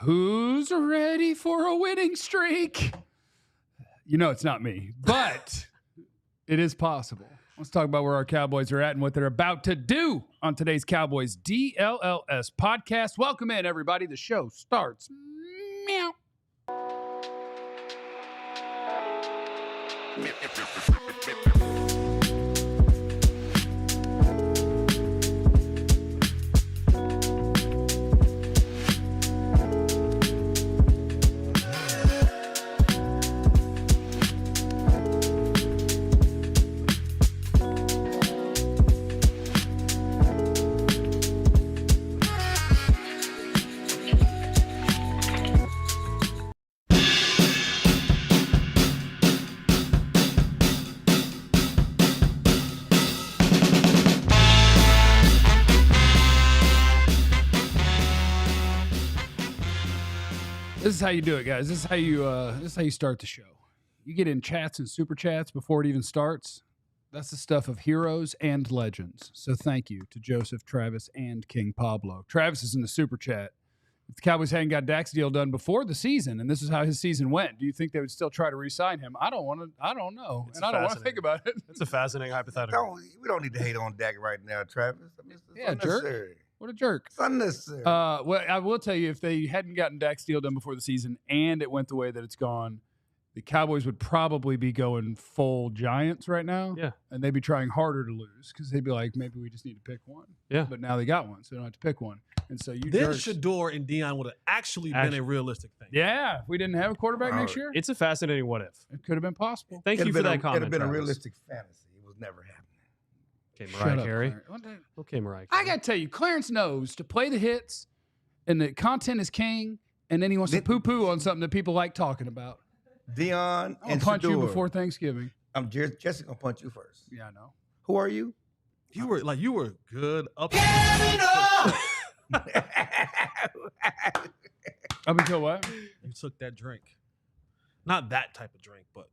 Who's ready for a winning streak? You know it's not me, but it is possible. Let's talk about where our Cowboys are at and what they're about to do on today's Cowboys DLLS podcast. Welcome in, everybody. The show starts meow. This is how you do it, guys. This is how you start the show. You get in chats and super chats before it even starts. That's the stuff of heroes and legends. So thank you to Joseph, Travis, and King Pablo. Travis is in the super chat. If the Cowboys hadn't got Dak's deal done before the season, and this is how his season went, do you think they would still try to re-sign him? I don't know. And I don't want to think about it. It's a fascinating hypothetical. We don't need to hate on Dak right now, Travis. I mean, it's jerk. What a jerk. It's unnecessary. Well, I will tell you, if they hadn't gotten Dak's deal done before the season and it went the way that it's gone, the Cowboys would probably be going full Giants right now. Yeah. And they'd be trying harder to lose because they'd be like, maybe we just need to pick one. Yeah. But now they got one, so they don't have to pick one. And so you Then jerks. Shador and Dion would have actually been a realistic thing. Yeah. If we didn't have a quarterback next year, It's a fascinating what if. it could have been possible. Thank you for that comment. It would have been a Travis. realistic fantasy. It was never happening. Okay, Shut Mariah up, Carey. Clarence. Okay, Mariah I Carey. got to tell you, Clarence knows to play the hits and the content is king, and then he wants to poo-poo on something that people like talking about. Dion I'll and punch Shador. you before Thanksgiving. I'm Jesse gonna punch you first. Yeah, I know. Who are you? You were good up. Up until what? You took that drink. Not that type of drink, but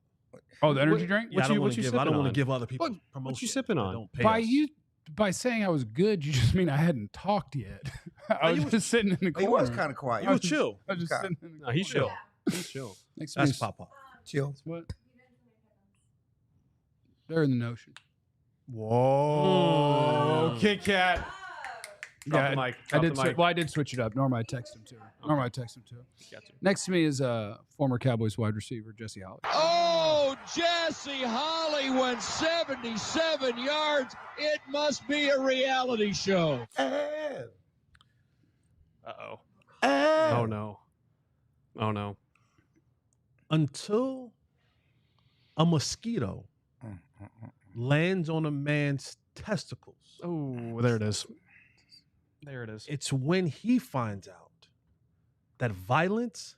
Oh, the energy drink? yeah, I don't want to sipping give on? other people What promotion. you sipping that on? Don't pay us. By saying I was good, you just mean I hadn't talked yet. I was just sitting in the He corner. was kind of quiet. You was chill. I was just sitting in the No, he's corner. chill. He's chill. Next to me That's is- Papa. chill. What? They're in the notion. Whoa. Kit Kat. Drop the mic. Drop the mic. I did switch it up. Normally I text him too. Got you. Next to me is former Cowboys wide receiver Jesse Holly. Oh, Jesse Holly went 77 yards. It must be a reality show. Uh-oh. Oh, no. Oh, no. Until a mosquito lands on a man's testicles, Oh, there it is. There it is. it's when he finds out that violence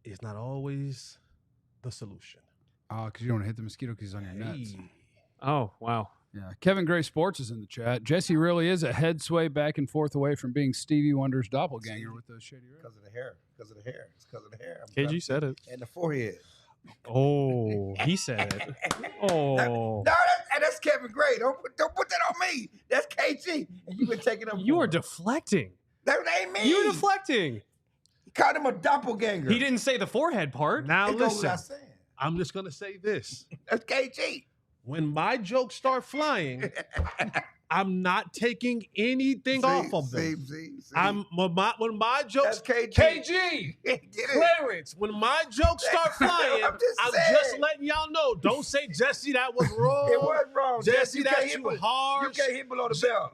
is not always the solution. Because you don't want to hit the mosquito because he's on your nuts. Hey. Oh, wow. Yeah. Kevin Gray Sports is in the chat. Jesse really is a head sway back and forth away from being Stevie Wonder's doppelganger with those shady red. Because of the hair. Because of the hair. It's because of the hair. KG said it. And the forehead. Oh, he said it. Oh. No, that's Kevin Gray. Don't put that on me. That's KG. And you've been taking up. You are deflecting. That ain't me. You're deflecting. He called him a doppelganger. He didn't say the forehead part. Now It goes listen, without saying. I'm just gonna say this: That's KG. when my jokes start flying, I'm not taking anything off of them. See. When my jokes, That's KG. KG, Get it? Clarence, when my jokes start flying, I'm I'm just just saying. letting y'all know. Don't say, Jesse, that was wrong. It was wrong. Jesse, You can't that's hit too be- harsh. You can't hit below the belt.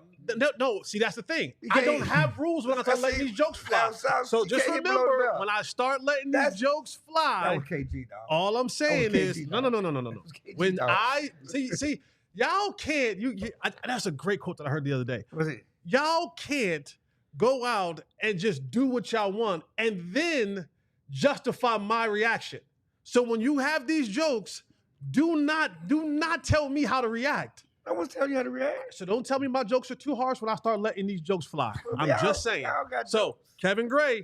No, see, that's the thing. You I can't- don't have rules when I start letting these jokes fly. So you just can't hit below the remember, belt. when I start letting That's- these jokes That fly, was KG, dog. all I'm saying KG, is, no. dog. That was KG, When dog. I see, y'all can't. That's a great quote that I heard the other day. What's it? Y'all can't go out and just do what y'all want and then justify my reaction. So when you have these jokes, do not tell me how to react. I was telling you how to react. So don't tell me my jokes are too harsh when I start letting these jokes fly. I'm Y'all- just saying. y'all got So Kevin Gray,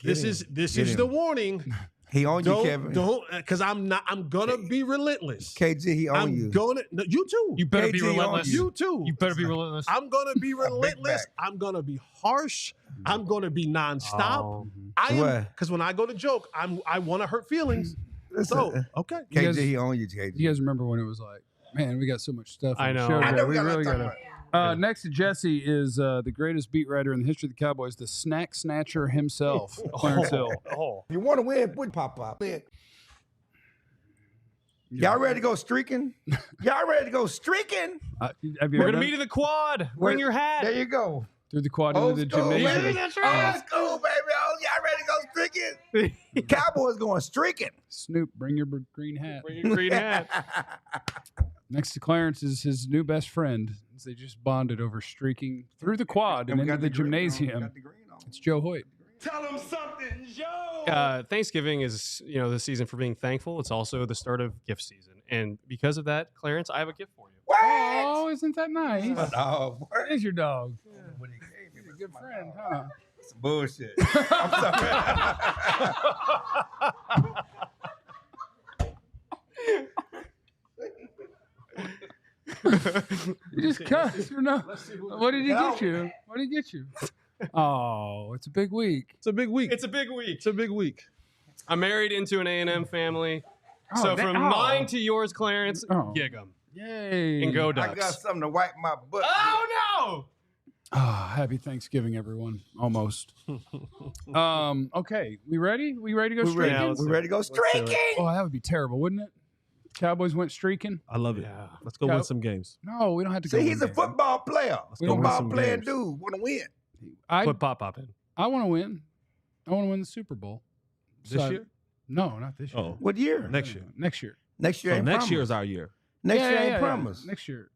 this him. is Get the him. warning. He on you, Kevin. Don't, because I'm gonna be relentless. KG, he on I'm you. gonna. No, you too. You better be KG on relentless. you. You too. You better be relentless. I'm gonna be big relentless. back. I'm gonna be harsh. I'm going to be nonstop. Oh. Because when I go to joke, I want to hurt feelings. So, okay. KJ, he on you, KJ. You guys remember when it was like, man, we got so much stuff. I on the know. show I today. know we got really a lot to got talk to. Next to Jesse is the greatest beat writer in the history of the Cowboys, the snack snatcher himself, Clarence Hill. Oh. If you want to win, put pop. Y'all ready to go streaking? Y'all ready to go streaking? Have you We're ever gonna done- meet in the quad. Bring your hat. There you go. through the quad into Old the school, gymnasium? baby. Old school, baby. Oh, y'all ready to go streaking? Cowboys going streaking. Snoop, bring your green hat. Bring your green hat. Next to Clarence is his new best friend. They just bonded over streaking through the quad and we into got the green on. gymnasium. Got the green on. It's Joe Hoyt. Tell them something, Joe. Thanksgiving is, the season for being thankful. It's also the start of gift season. And because of that, Clarence, I have a gift for you. What? Oh, isn't that nice? Oh, boy. It is your dog. What he gave me He's a was good my friend, dog. huh? Some bullshit. I'm You just cussed. Or no? What did he get you? What did he get you? Oh, it's a big week. It's a big week. It's a big week. It's a big week. I'm married into an A&M family. Oh, So that- from oh. mine to yours, Clarence, Oh. gig 'em. Yay. And go I Ducks. got something to wipe my butt. Oh, no! Oh, happy Thanksgiving, everyone. Almost. Okay. We ready? We ready to go We streaking? ready, let's we do ready to go Let's do it. streaking. Oh, that would be terrible, wouldn't it? Cowboys went streaking. I love it. Yeah. Let's go Yeah. win some games. No, we don't have to go. See, he's a win. football player. We don't win Football some playing games. dude. Want to win. Put Pop in. I want to win. I want to win the Super Bowl. This So- year? No, not this year. Oh, What year? next year. Next year. Next year So ain't next promised. year is our year. Next Yeah, year yeah, ain't yeah. promised. Next year.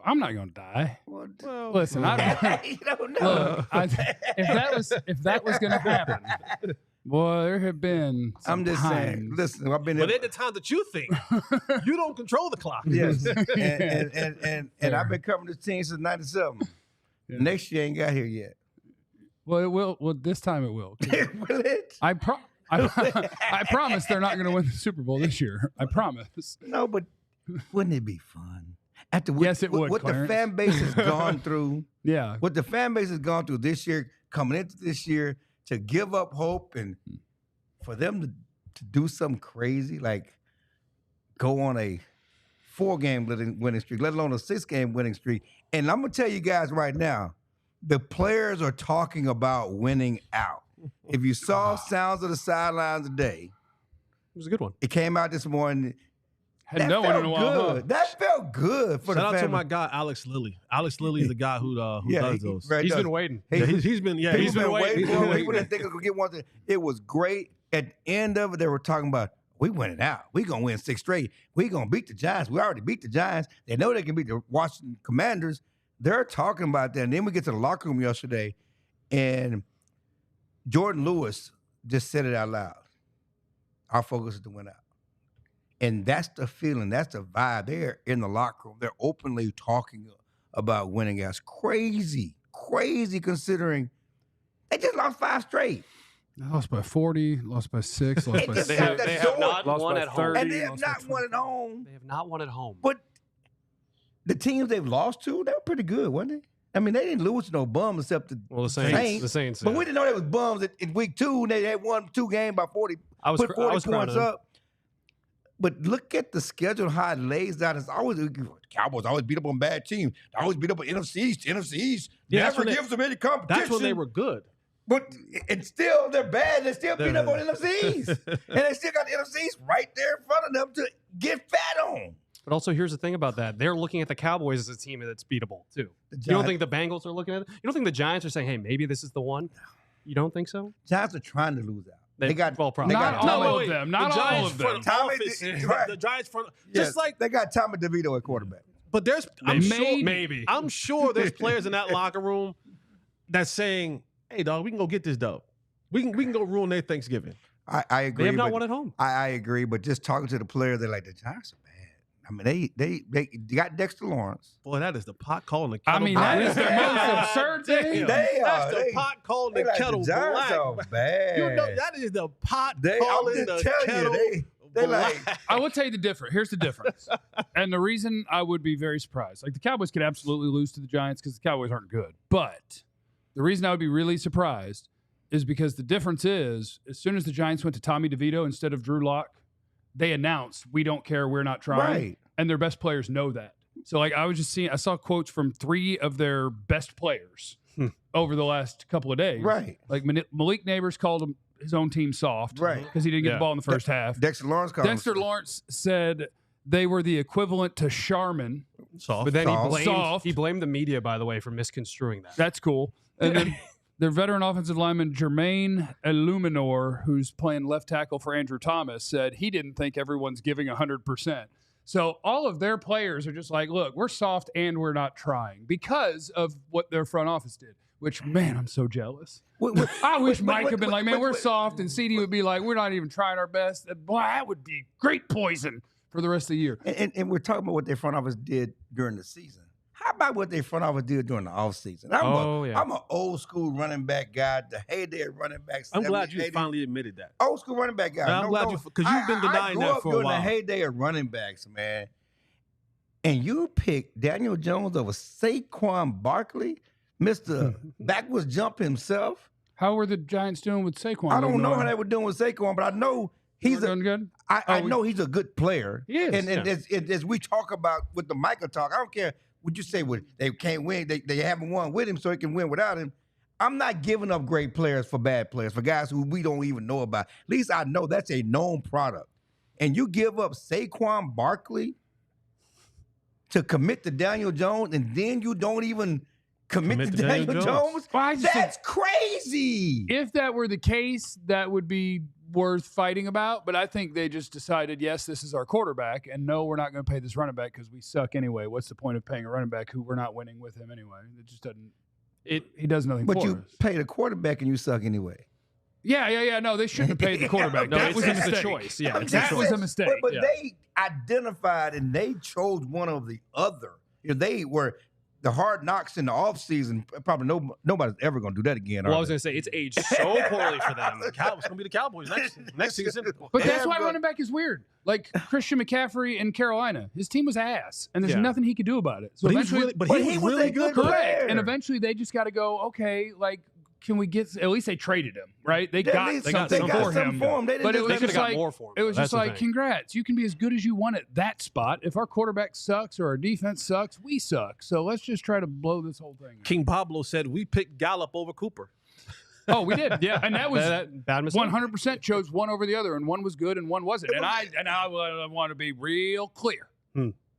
I'm not going to die. Well, Well, Listen, I don't. you don't know. Look, if that was going to happen, boy, there have been. Some I'm just saying. times. Listen, I've been but there. at the time that you think, you don't control the clock. Yes, and I've been covering this team since '97. Yeah. Next year ain't got here yet. Well, it will. Well, this time it will. Will it? I promise they're not going to win the Super Bowl this year. I promise. No, but wouldn't it be fun? After what, Yes, it would, What the Clarence. fan base has gone through, Yeah. what the fan base has gone through this year, coming into this year, to give up hope and for them to do something crazy like go on a 4-game winning streak, let alone a 6-game winning streak. And I'm gonna tell you guys right now, the players are talking about winning out. If you saw Sounds of the Sidelines today, It was a good one. it came out this morning. Had That no one in a felt while. huh? good. That felt good for Shout the out to family. my guy, Alex Lilly. Alex Lilly is the guy who does those. right, He's does. been waiting. Yeah, he's been People been waiting for him. People waiting. didn't think they could get one. It was great. At the end of it, they were talking about, we winning out. We going to win 6 straight. We going to beat the Giants. We already beat the Giants. They know they can beat the Washington Commanders. They're talking about that. And then we get to the locker room yesterday, and Jordan Lewis just said it out loud. Our focus is to win out. And that's the feeling. That's the vibe. They're in the locker room. They're openly talking about winning out. It's crazy considering they just lost 5 straight. They lost by 40, lost by 6, lost by just They 6. have, the they have door. not Lost won by at home. 30. And they have lost by not won at home. They have not won at home. But the teams they've lost to, they were pretty good, weren't they? I mean, they didn't lose to no bum except the Well, the Saints. Saints. The Saints. But yeah. we didn't know they was bums in week 2, and they had won 2 games by 40, I was put 40 crowning points them. up. But look at the schedule, how it lays out. It's always Cowboys always beat up on bad teams. They always beat up on NFC East. NFC East Yeah, that's never when they- gives them any competition. That's when they were good. But and still, they're bad. They still beat up on NFC East. And they still got the NFC East right there in front of them to get fat on. But also, here's the thing about that. They're looking at the Cowboys as a team that's beatable, too. The You don't Giants- think the Bengals are looking at it? You don't think the Giants are saying, hey, maybe this is the one? You don't think so? Giants are trying to lose out. They got well, probably. they got Not Tommy- all of them. Not the all Giants of them. front Tommy office, did- right. the Giants front, Yeah, just like. they got Tommy DeVito at quarterback. But there's, Maybe. I'm sure there's players in that locker room that's saying, "Hey, dog, we can go get this dub. We can go ruin their Thanksgiving." I agree. They have not but won at home. I agree, but just talking to the players, they're like, the Giants are bad. I mean, they got Dexter Lawrence. Boy, that is the pot calling the I kettle mean, black. that is the most absurd thing. That's the pot calling the like, kettle the Giants black. are bad. You know, that is the pot I'm calling just the telling kettle you, they like. black. I will tell you the difference. Here's the difference. And the reason I would be very surprised. Like, the Cowboys could absolutely lose to the Giants because the Cowboys aren't good. But The reason I would be really surprised is because the difference is, as soon as the Giants went to Tommy DeVito instead of Drew Lock, they announced, we don't care, we're not trying. Right. And their best players know that. So, like, I saw quotes from 3 of their best players over the last couple of days. Right. Like, Malik Neighbors called him his own team soft. Right. Because he didn't get the ball in the first half. Dexter Lawrence said they were the equivalent to Charmin. Soft. But then Soft. he blamed the media, by the way, for misconstruing that. That's cool. And then their veteran offensive lineman, Jermaine Illuminor, who's playing left tackle for Andrew Thomas, said he didn't think everyone's giving 100%. So all of their players are just like, look, we're soft and we're not trying because of what their front office did, which, man, I'm so jealous. I wish Mike had been like, man, we're soft, and CeeDee would be like, we're not even trying our best. Boy, that would be great poison for the rest of the year. And we're talking about what their front office did during the season. How about what their front office did during the offseason? I'm an old school running back guy, the heyday of running backs. I'm glad you finally admitted that. Old school running back guy. I'm glad you, because you've been denying that for a while. During the heyday of running backs, man. And you picked Daniel Jones over Saquon Barkley, Mr. Backwards Jump himself. How were the Giants doing with Saquon? I don't know how they were doing with Saquon, but I know he's good. I know he's a good player. He is. And as we talk about with the Micah talk, I don't care what you say they can't win. They haven't won with him, so they can win without him. I'm not giving up great players for bad players, for guys who we don't even know about. At least I know that's a known product. And you give up Saquon Barkley to commit to Daniel Jones, and then you don't even commit to Daniel Jones? Well, that's crazy. If that were the case, that would be worth fighting about. But I think they just decided, yes, this is our quarterback, and no, we're not going to pay this running back because we suck anyway. What's the point of paying a running back who we're not winning with him anyway? It just doesn't. He does nothing for us. But you pay the quarterback and you suck anyway. Yeah. No, they shouldn't have paid the quarterback. No, that was a mistake. choice. Yeah, that was a mistake. But they identified and they chose one of the other. They were the Hard Knocks in the offseason. Probably nobody's ever going to do that again. Well, I was going to say, it's aged so poorly for them. It's going to be the Cowboys next season. But that's why running back is weird. Like Christian McCaffrey in Carolina, his team was ass, and there's nothing he could do about it. So he was really good. Correct. And eventually they just got to go, okay, like, can we get? At least they traded him, right? They got something for him. But it was just like more for him. It was just like, congrats, you can be as good as you want at that spot. If our quarterback sucks or our defense sucks, we suck. So let's just try to blow this whole thing up. King Pablo said we picked Gallup over Cooper. Oh, we did, yeah, and that was bad mistake. 100% chose one over the other, and one was good and one wasn't. And I want to be real clear.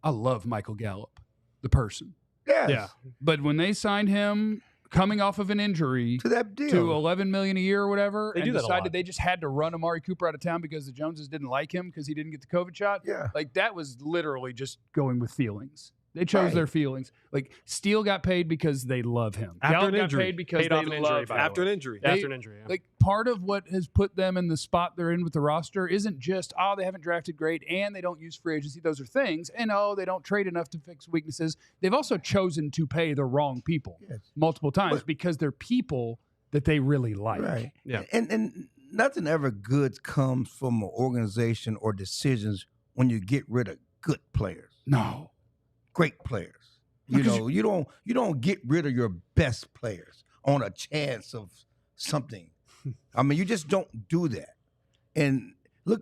I love Michael Gallup, the person. Yes. Yeah, but when they signed him coming off of an injury to that deal, to $11 million a year or whatever, they decided they just had to run Amari Cooper out of town because the Joneses didn't like him because he didn't get the COVID shot. Yeah, like that was literally just going with feelings. They chose their feelings. Like Steele got paid because they love him. After an injury, got paid because they love him. After an injury. After an injury. Like part of what has put them in the spot they're in with the roster isn't just, they haven't drafted great and they don't use free agency. Those are things. And they don't trade enough to fix weaknesses. They've also chosen to pay the wrong people multiple times because they're people that they really like. Right. Yeah. And nothing ever good comes from an organization or decisions when you get rid of good players. No. Great players. You don't get rid of your best players on a chance of something. I mean, you just don't do that. And look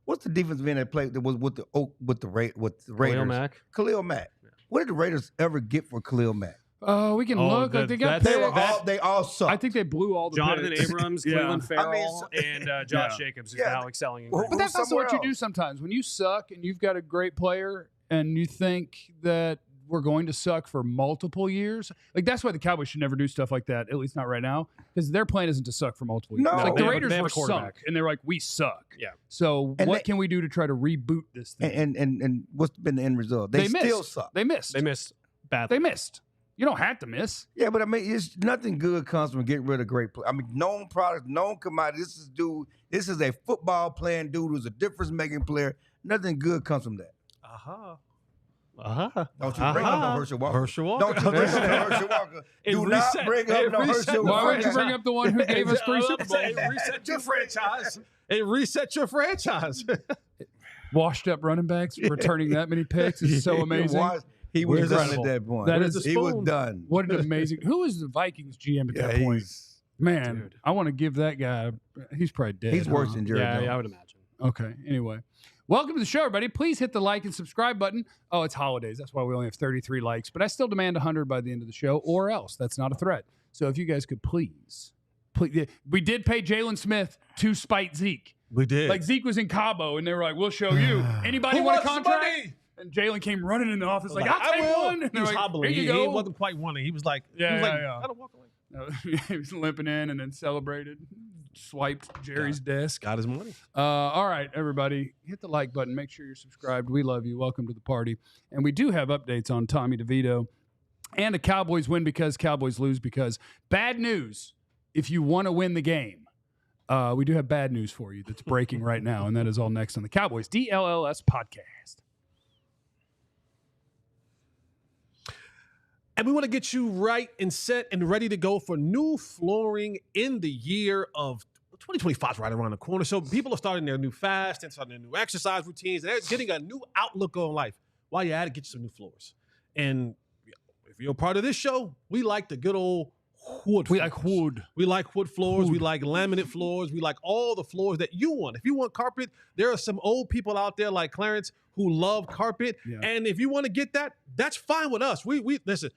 what's the defensive end that played that was with the Raiders? Khalil Mack. What did the Raiders ever get for Khalil Mack? We can look. Like They all suck. I think they blew all the Jonathan picks. Abrams, Cleveland Farrell, and Josh Jacobs is now excelling. But that's also what you do sometimes. When you suck and you've got a great player and you think that we're going to suck for multiple years, like that's why the Cowboys should never do stuff like that, at least not right now, because their plan isn't to suck for multiple years. No. Like the Raiders were sunk, and they're like, we suck. Yeah. So what can we do to try to reboot this thing? And what's been the end result? They still suck. They missed. They missed badly. They missed. You don't have to miss. Yeah, but I mean, it's nothing good comes from getting rid of great players. I mean, known product, known commodity. This is a football playing dude who's a difference-making player. Nothing good comes from that. Don't you bring up no Herschel Walker. Don't you bring up no Herschel Walker. Do not bring up no Herschel Walker. Why would you bring up the one who gave us 3 Super Bowls? Reset your franchise. It reset your franchise. Washed up running backs returning that many picks is so amazing. He was done incredible. at that point. That is- he was done. What an amazing. Who was the Vikings GM at that point? Man, Dude. I want to give that guy. He's probably dead. He's worse huh? than Jerry Jones. Yeah, I would imagine. Okay. Anyway, welcome to the show, everybody. Please hit the like and subscribe button. Oh, it's holidays. That's why we only have 33 likes, but I still demand 100 by the end of the show, or else. That's not a threat. So if you guys could please. We did pay Jalen Smith to spite Zeke. We did. Like Zeke was in Cabo, and they were like, "We'll show you. Anybody Who want a wants the contract?" money? And Jalen came running in the office like, I "I'll take will. one." And He they're was like, hobbling. "Here you He go." wasn't quite wanting. He was like, Yeah, he was like, yeah. gotta walk away. No, he was limping in and then celebrated, swiped Jerry's desk. Got his money. All right, everybody, hit the like button. Make sure you're subscribed. We love you. Welcome to the party. And we do have updates on Tommy DeVito and a Cowboys win because Cowboys lose because. Bad news if you want to win the game. We do have bad news for you that's breaking right now, and that is all next on the Cowboys DLLS Podcast. And we want to get you right and set and ready to go for new flooring in the year of 2025 is right around the corner. So people are starting their new fast and starting their new exercise routines. They're getting a new outlook on life. While you're at it, get you some new floors. And if you're a part of this show, we like the good old wood We floors. like wood. We like wood floors. We Wood. like laminate floors. We like all the floors that you want. If you want carpet, there are some old people out there like Clarence who love carpet. Yeah. And if you want to get that, that's fine with us. We listen,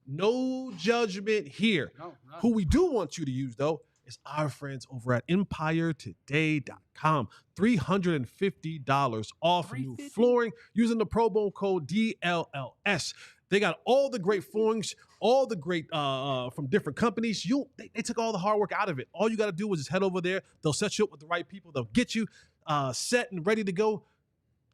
no judgment here. No, Who we do want you to use, though, is our friends over at EmpireToday.com. $350 off new $350? flooring using the promo code DLLS. They got all the great floorings, all the great from different companies. They took all the hard work out of it. All you got to do is just head over there. They'll set you up with the right people. They'll get you set and ready to go.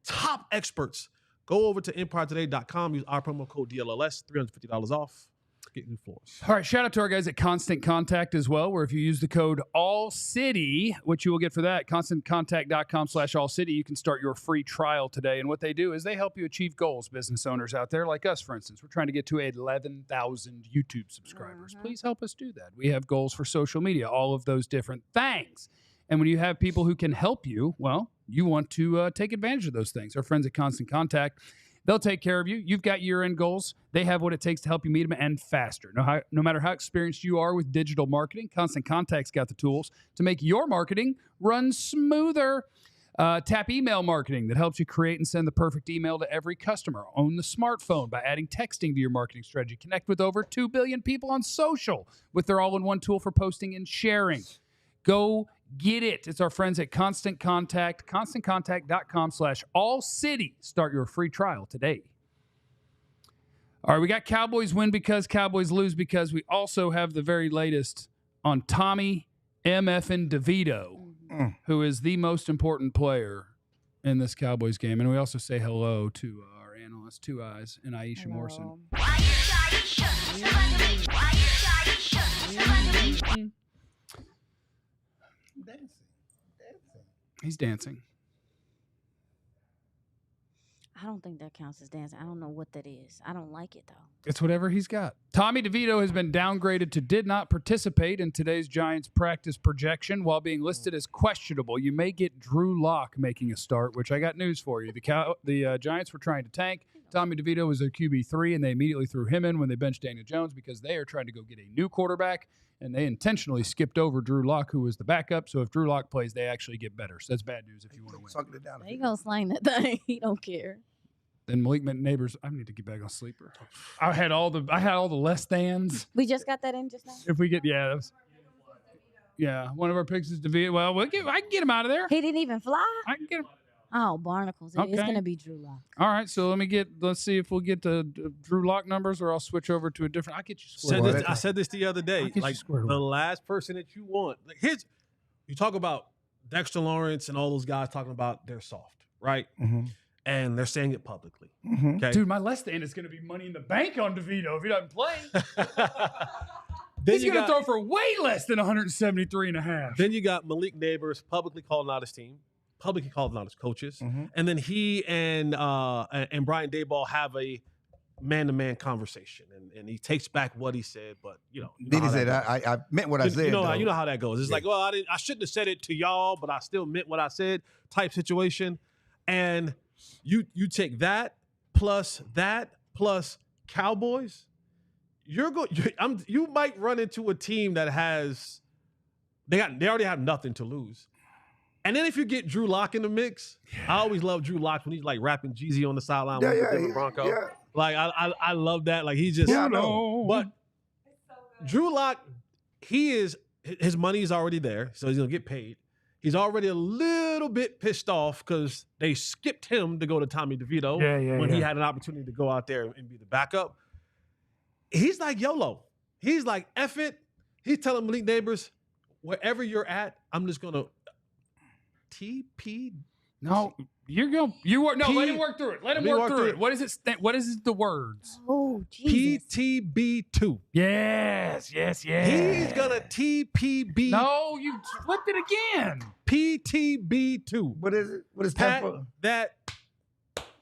Top experts. Go over to EmpireToday.com. Use our promo code DLLS. $350 off. Get new floors. All right, shout out to our guys at Constant Contact as well, where if you use the code ALLCITY, what you will get for that, constantcontact.com/ALLCITY, you can start your free trial today. And what they do is they help you achieve goals, business owners out there like us, for instance. We're trying to get to 11,000 YouTube subscribers. Please help us do that. We have goals for social media, all of those different things. And when you have people who can help you, well, you want to take advantage of those things. Our friends at Constant Contact, they'll take care of you. You've got year-end goals. They have what it takes to help you meet them and faster. No matter how experienced you are with digital marketing, Constant Contact's got the tools to make your marketing run smoother. Tap email marketing that helps you create and send the perfect email to every customer. Own the smartphone by adding texting to your marketing strategy. Connect with over 2 billion people on social with their all-in-one tool for posting and sharing. Go get it. It's our friends at Constant Contact, constantcontact.com/AllCity. Start your free trial today. All right, we got Cowboys win because Cowboys lose because we also have the very latest on Tommy MFN DeVito, who is the most important player in this Cowboys game. And we also say hello to our analyst, Two Eyes, and Aisha Morrison. He's dancing. I don't think that counts as dancing. I don't know what that is. I don't like it, though. It's whatever he's got. Tommy DeVito has been downgraded to did not participate in today's Giants practice projection while being listed as questionable. You may get Drew Lock making a start, which I got news for you. The Giants were trying to tank. Tommy DeVito was their QB3, and they immediately threw him in when they benched Daniel Jones because they are trying to go get a new quarterback, and they intentionally skipped over Drew Lock, who was the backup. So if Drew Lock plays, they actually get better. So that's bad news if you want to win. Sucking it down. He gonna slang that thing. He don't care. Then Malik Neighbors, I need to get back on sleeper. I had all the less thans. We just got that in just now. If we get, one of our picks is DeVito. Well, I can get him out of there. He didn't even fly. I can get him. Oh, barnacles. It's Okay. gonna be Drew Lock. All right, so let's see if we'll get the Drew Lock numbers, or I'll switch over to a different. I'll get you squared away. I said this the other day. I'll get you Like squared the away. last person that you want. Like you talk about Dexter Lawrence and all those guys talking about they're soft, right? Mm-hmm. And they're saying it publicly. Mm-hmm. Okay. Dude, my less than is going to be money in the bank on DeVito if he doesn't play. Then He's you going to got- throw for way less than 173 and a half. Then you got Malik Neighbors publicly calling out his team, publicly calling out his coaches, Mhm. and then he and Brian Daboll have a man-to-man conversation, and he takes back what he said, but you know Then he how said, that goes. I meant what I said. You know though. how that goes. It's like, well, I shouldn't have said it to y'all, but I still meant what I said. Type situation, and you take that plus plus Cowboys, you might run into a team that has they already have nothing to lose. And then if you get Drew Lock in the mix, I always love Drew Lock when he's like rapping Jeezy on the sideline with the Bronco. Yeah. Like I love that. Like he just Yeah, I know. But Drew Lock, his money is already there, so he's gonna get paid. He's already a little bit pissed off because they skipped him to go to Tommy DeVito when he had an opportunity to go out there and be the backup. He's like YOLO. He's like, F it. He's telling Malik Neighbors, wherever you're at, I'm just gonna TP. No, let him work through it. Let him work through it. What is it? What is the words? Oh, Jesus. PTB2. Yes. He's gonna TPB. No, you flipped it again. PTB2. What is it? What is Pat that for? that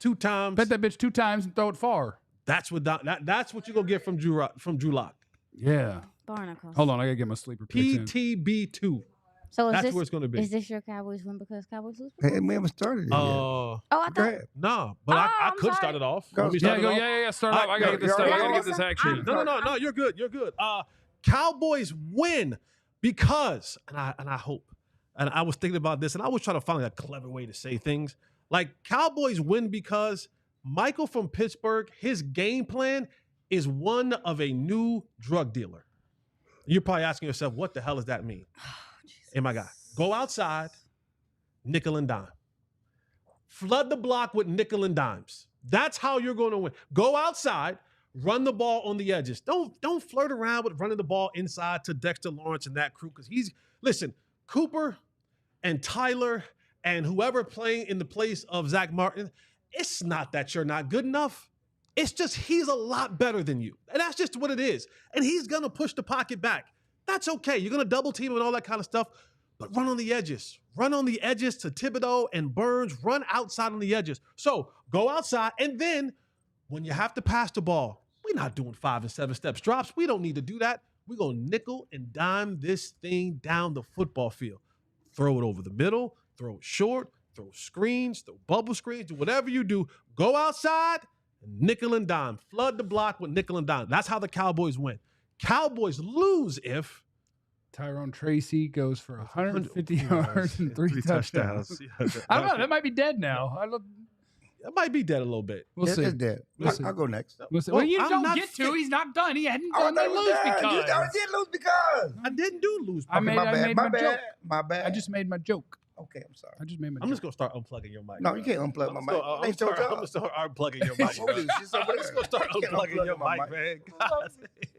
2 times. Bet that bitch 2 times and throw it far. That's what you're gonna get from Drew Lock. Yeah. Barnacles. Hold on, I gotta get my sleeper picks in. PTB2. So That's where it's gonna be. Is this your Cowboys win because Cowboys lose? Hey, we haven't started it yet. Oh, I Go thought. ahead. No, but I I'm could sorry. start it off. Go. Want me to Yeah, start it off? yeah. Start off. I gotta get this stuff. I gotta get this action. No. You're good. You're good. Cowboys win because, and I hope, and I was thinking about this, and I was trying to find a clever way to say things. Like Cowboys win because Michael from Pittsburgh, his game plan is one of a new drug dealer. You're probably asking yourself, what the hell does that mean? Hey, my guy, go outside, nickel and dime. Flood the block with nickel and dimes. That's how you're going to win. Go outside, run the ball on the edges. Don't flirt around with running the ball inside to Dexter Lawrence and that crew, because listen, Cooper and Tyler and whoever playing in the place of Zach Martin, it's not that you're not good enough. It's just he's a lot better than you. And that's just what it is. And he's going to push the pocket back. That's okay. You're going to double team and all that kind of stuff, but run on the edges. Run on the edges to Thibodeau and Burns. Run outside on the edges. So go outside, and then when you have to pass the ball, we're not doing 5 and 7 steps drops. We don't need to do that. We're going to nickel and dime this thing down the football field. Throw it over the middle. Throw it short. Throw screens. Throw bubble screens. Do whatever you do. Go outside. Nickel and dime. Flood the block with nickel and dime. That's how the Cowboys win. Cowboys lose if Tyrone Tracy goes for 150 yards and 3 touchdowns. I don't know. That might be dead now. That might be dead a little bit. We'll see. It's dead. I'll go next. Well, you I'm don't not get to. He's not done. He hadn't Oh, done the lose because. You did lose because. I didn't do lose. I made my joke. My bad. I just made my joke. Okay, I'm sorry. I just made my I'm joke. just going to start unplugging your mic. No, you can't unplug my mic. I'm going to start unplugging your mic. I'm just going to start unplugging your mic, man.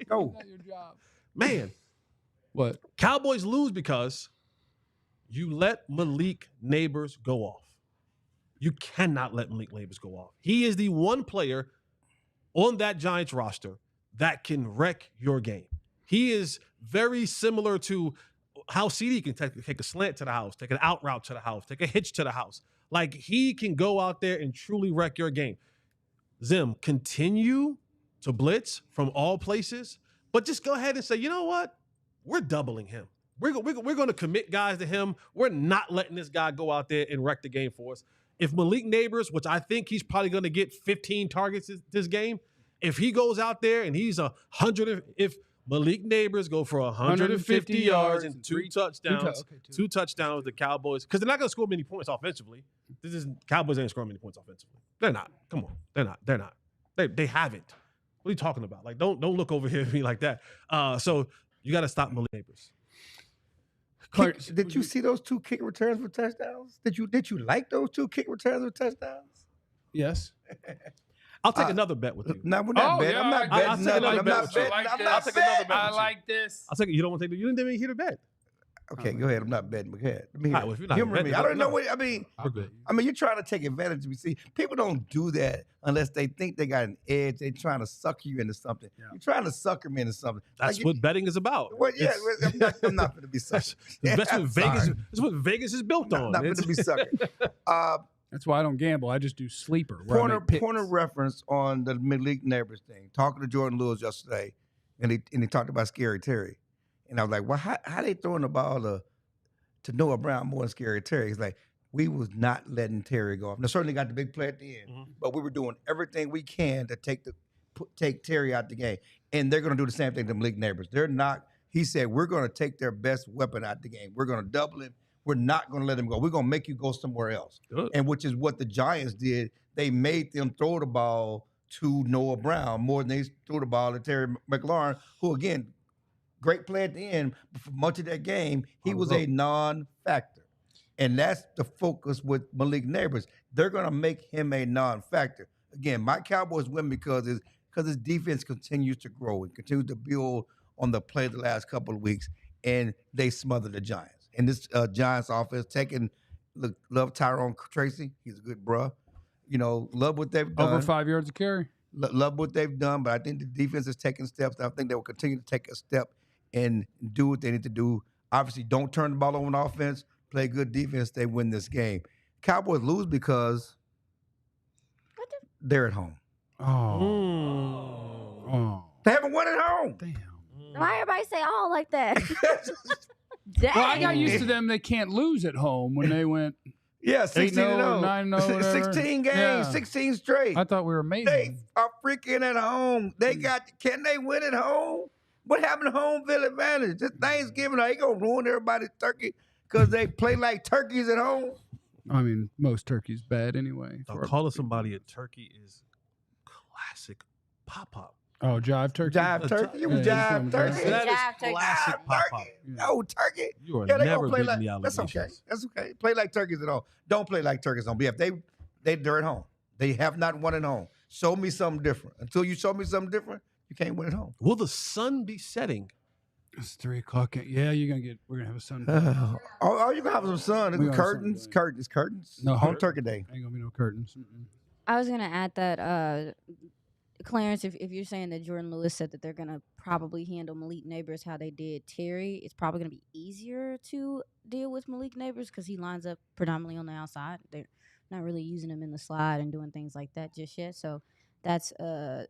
Go. Not your job. Man, What? Cowboys lose because you let Malik Neighbors go off. You cannot let Malik Neighbors go off. He is the one player on that Giants roster that can wreck your game. He is very similar to how CeeDee can take a slant to the house, take an out route to the house, take a hitch to the house. Like, he can go out there and truly wreck your game. Zim, continue to blitz from all places, but just go ahead and say, you know what? We're doubling him. We're going to commit guys to him. We're not letting this guy go out there and wreck the game for us. If Malik Neighbors, which I think he's probably going to get 15 targets this game, if he goes out there and he's 100, if Malik Neighbors go for 150 yards and 2 touchdowns, two touchdowns, the Cowboys, because they're not going to score many points offensively. Cowboys ain't scoring many points offensively. They're not. Come on, they're not. They haven't. What are you talking about? Like, don't look over here at me like that. So you got to stop Malik Neighbors. Did you see those 2 kick returns for touchdowns? Did you like those 2 kick returns for touchdowns? Yes. I'll take another bet with you. No, we're not betting. yeah, I'm not I'll betting. take another I'm bet not with you. betting. I I'm like not this. betting. I like this. I'll take it. You don't want to take. You didn't even hear the bet. Okay, go ahead. I'm not betting. Go ahead. Let me hear. All right, well, if you're not Humor betting, me. I don't know no. what I mean. I'll bet. I mean, you're trying to take advantage of me. See, people don't do that unless they think they got an edge. They're trying to suck you into something. Yeah. You're trying to sucker me into something. That's Like, what betting is about. Well, yeah, I'm not going to be suckered. That's what I'm Vegas. sorry. That's what Vegas is built I'm on. not going to be suckered. That's why I don't gamble. I just do sleeper. where I make picks. Point of reference on the Malik Neighbors thing. Talking to Jordan Lewis yesterday, and he talked about Scary Terry, and I was like, well, how they throwing the ball to Noah Brown more than Scary Terry? He's like, we was not letting Terry go off. Now certainly got the big play at the end, but we were doing everything we can to take take Terry out the game. And they're going to do the same thing to Malik Neighbors. They're not. He said, we're going to take their best weapon out the game. We're going to double him. We're not going to let him go. We're going to make you go somewhere else. Good. And which is what the Giants did. They made them throw the ball to Noah Brown more than they threw the ball to Terry McLaurin, who, again, great play at the end. But for much of that game, he was a non-factor. And that's the focus with Malik Neighbors. They're going to make him a non-factor. Again, my Cowboys win because his defense continues to grow and continues to build on the play the last couple of weeks, and they smothered the Giants. And this Giants offense love Tyrone Tracy. He's a good bruh. Love what they've done. Over 5 yards of carry. Love what they've done, but I think the defense is taking steps. I think they will continue to take a step and do what they need to do. Obviously, don't turn the ball over on offense. Play good defense. They win this game. Cowboys lose because they're at home. Oh. They haven't won at home. Damn. Why everybody say all like that? Dang. Well, I got used to them. They can't lose at home when they went. Yeah, 16-0, 9-0, 16 games, Yeah. 16 straight. I thought we were amazing. They are freaking at home. Can they win at home? What happened to home field advantage? This Thanksgiving, are they going to ruin everybody's turkey because they play like turkeys at home? I mean, most turkey's bad anyway. Calling somebody a turkey is classic pop-up. Oh, jive turkey. Jive turkey? You Yeah, jive turkey? That is That is classic Jive pop-up. turkey? No, turkey. You are Yeah, they never gonna play beating the like. That's okay. allegations. That's okay. Play like turkeys at home. Don't play like turkeys on BF. They're at home. They have not won at home. Show me something different. Until you show me something different, you can't win at home. Will the sun be setting? It's 3 o'clock. Yeah, we're gonna have a sun. Oh, you gonna have some sun. We It's gonna have curtains, sun, curtains. No, Home turkey day. Ain't gonna be no curtains. I was gonna add that Clarence, if you're saying that Jordan Lewis said that they're gonna probably handle Malik Neighbors how they did Terry, it's probably gonna be easier to deal with Malik Neighbors because he lines up predominantly on the outside. They're not really using him in the slide and doing things like that just yet. So that's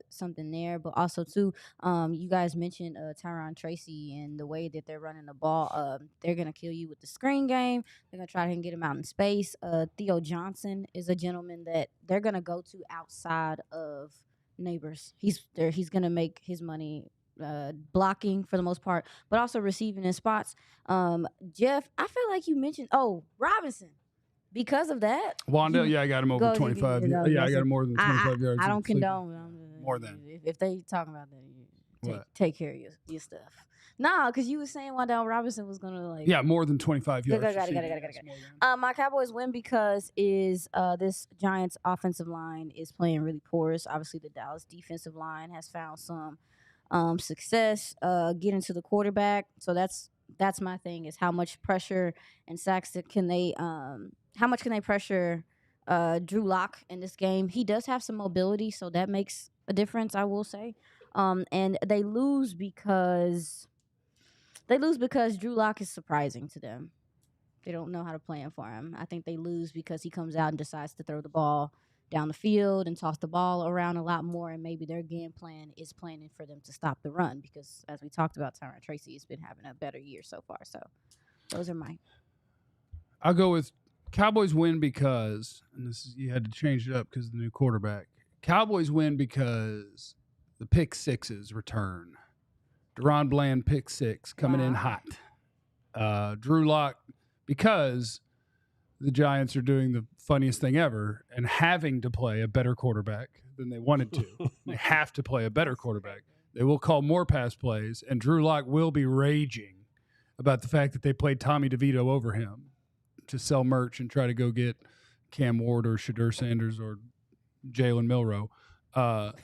something there. But also too, you guys mentioned Tyrone Tracy and the way that they're running the ball. They're gonna kill you with the screen game. They're gonna try to get him out in space. Theo Johnson is a gentleman that they're gonna go to outside of Neighbors. He's gonna make his money blocking for the most part, but also receiving in spots. Jeff, I feel like you mentioned Robinson. Because of that, Wandale, yeah, I got him over 25. I got him more than 25 yards. I don't sleeping. condone More than. if they talking about that. What? Take care of your stuff. Nah, because you were saying Wandale Robinson was gonna like. Yeah, more than 25 yards. Got it. receiving. That's more than- My Cowboys win because this Giants offensive line is playing really porous. Obviously, the Dallas defensive line has found some success getting to the quarterback. So that's my thing is how much pressure and sacks can they how much can they pressure Drew Lock in this game? He does have some mobility, so that makes a difference, I will say. And they lose because Drew Lock is surprising to them. They don't know how to plan for him. I think they lose because he comes out and decides to throw the ball down the field and toss the ball around a lot more, and maybe their game plan is planning for them to stop the run because, as we talked about, Tyrone Tracy has been having a better year so far. So those are mine. I'll go with Cowboys win because, and you had to change it up because of the new quarterback. Cowboys win because the pick sixes return. Deron Bland pick six coming in hot. Drew Lock, because the Giants are doing the funniest thing ever and having to play a better quarterback than they wanted to. They have to play a better quarterback. They will call more pass plays, and Drew Lock will be raging about the fact that they played Tommy DeVito over him to sell merch and try to go get Cam Ward or Shadur Sanders or Jalen Milroe.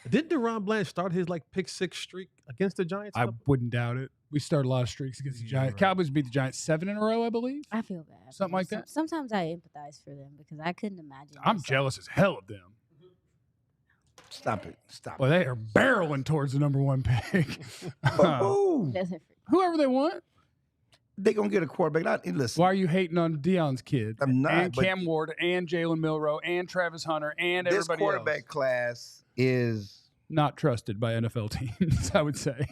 Did Deron Bland start his pick six streak against the Giants? I wouldn't doubt it. We started a lot of streaks against the Giants. Right. Cowboys beat the Giants 7 in a row, I believe. I feel bad. Something like that? Sometimes I empathize for them because I couldn't imagine. I'm myself. jealous as hell of them. Stop it. Well, they are barreling towards the number one pick. Ooh. Doesn't Whoever they want. They gonna get a quarterback. Listen, Why are you hating on Deion's kid? I'm not, And but- Cam Ward and Jalen Milroe and Travis Hunter and this everybody quarterback else. class is Not trusted by NFL teams, I would say.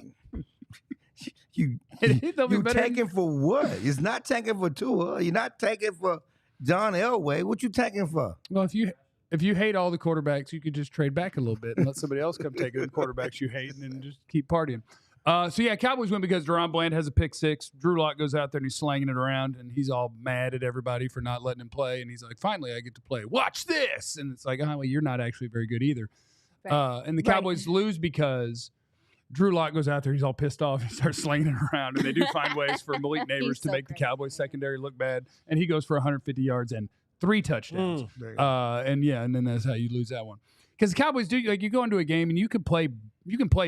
you They'll be better tanking for what? It's not tanking for Tua. You're not tanking for John Elway. What you tanking for? Well, if you if you hate all the quarterbacks, you could just trade back a little bit and let somebody else come take the quarterbacks you hate and then just keep partying. Cowboys win because Deron Bland has a pick six. Drew Lock goes out there and he's slanging it around and he's all mad at everybody for not letting him play. And he's like, finally, I get to play. Watch this. And it's like, well, you're not actually very good either. Right. And the Cowboys lose because Drew Lock goes out there. He's all pissed off. He starts slinging it around. And they do find ways for Malik Neighbors to make the Cowboys secondary look bad. And he goes for 150 yards and 3 touchdowns. And then that's how you lose that one. Because the Cowboys do, like, you go into a game and you can play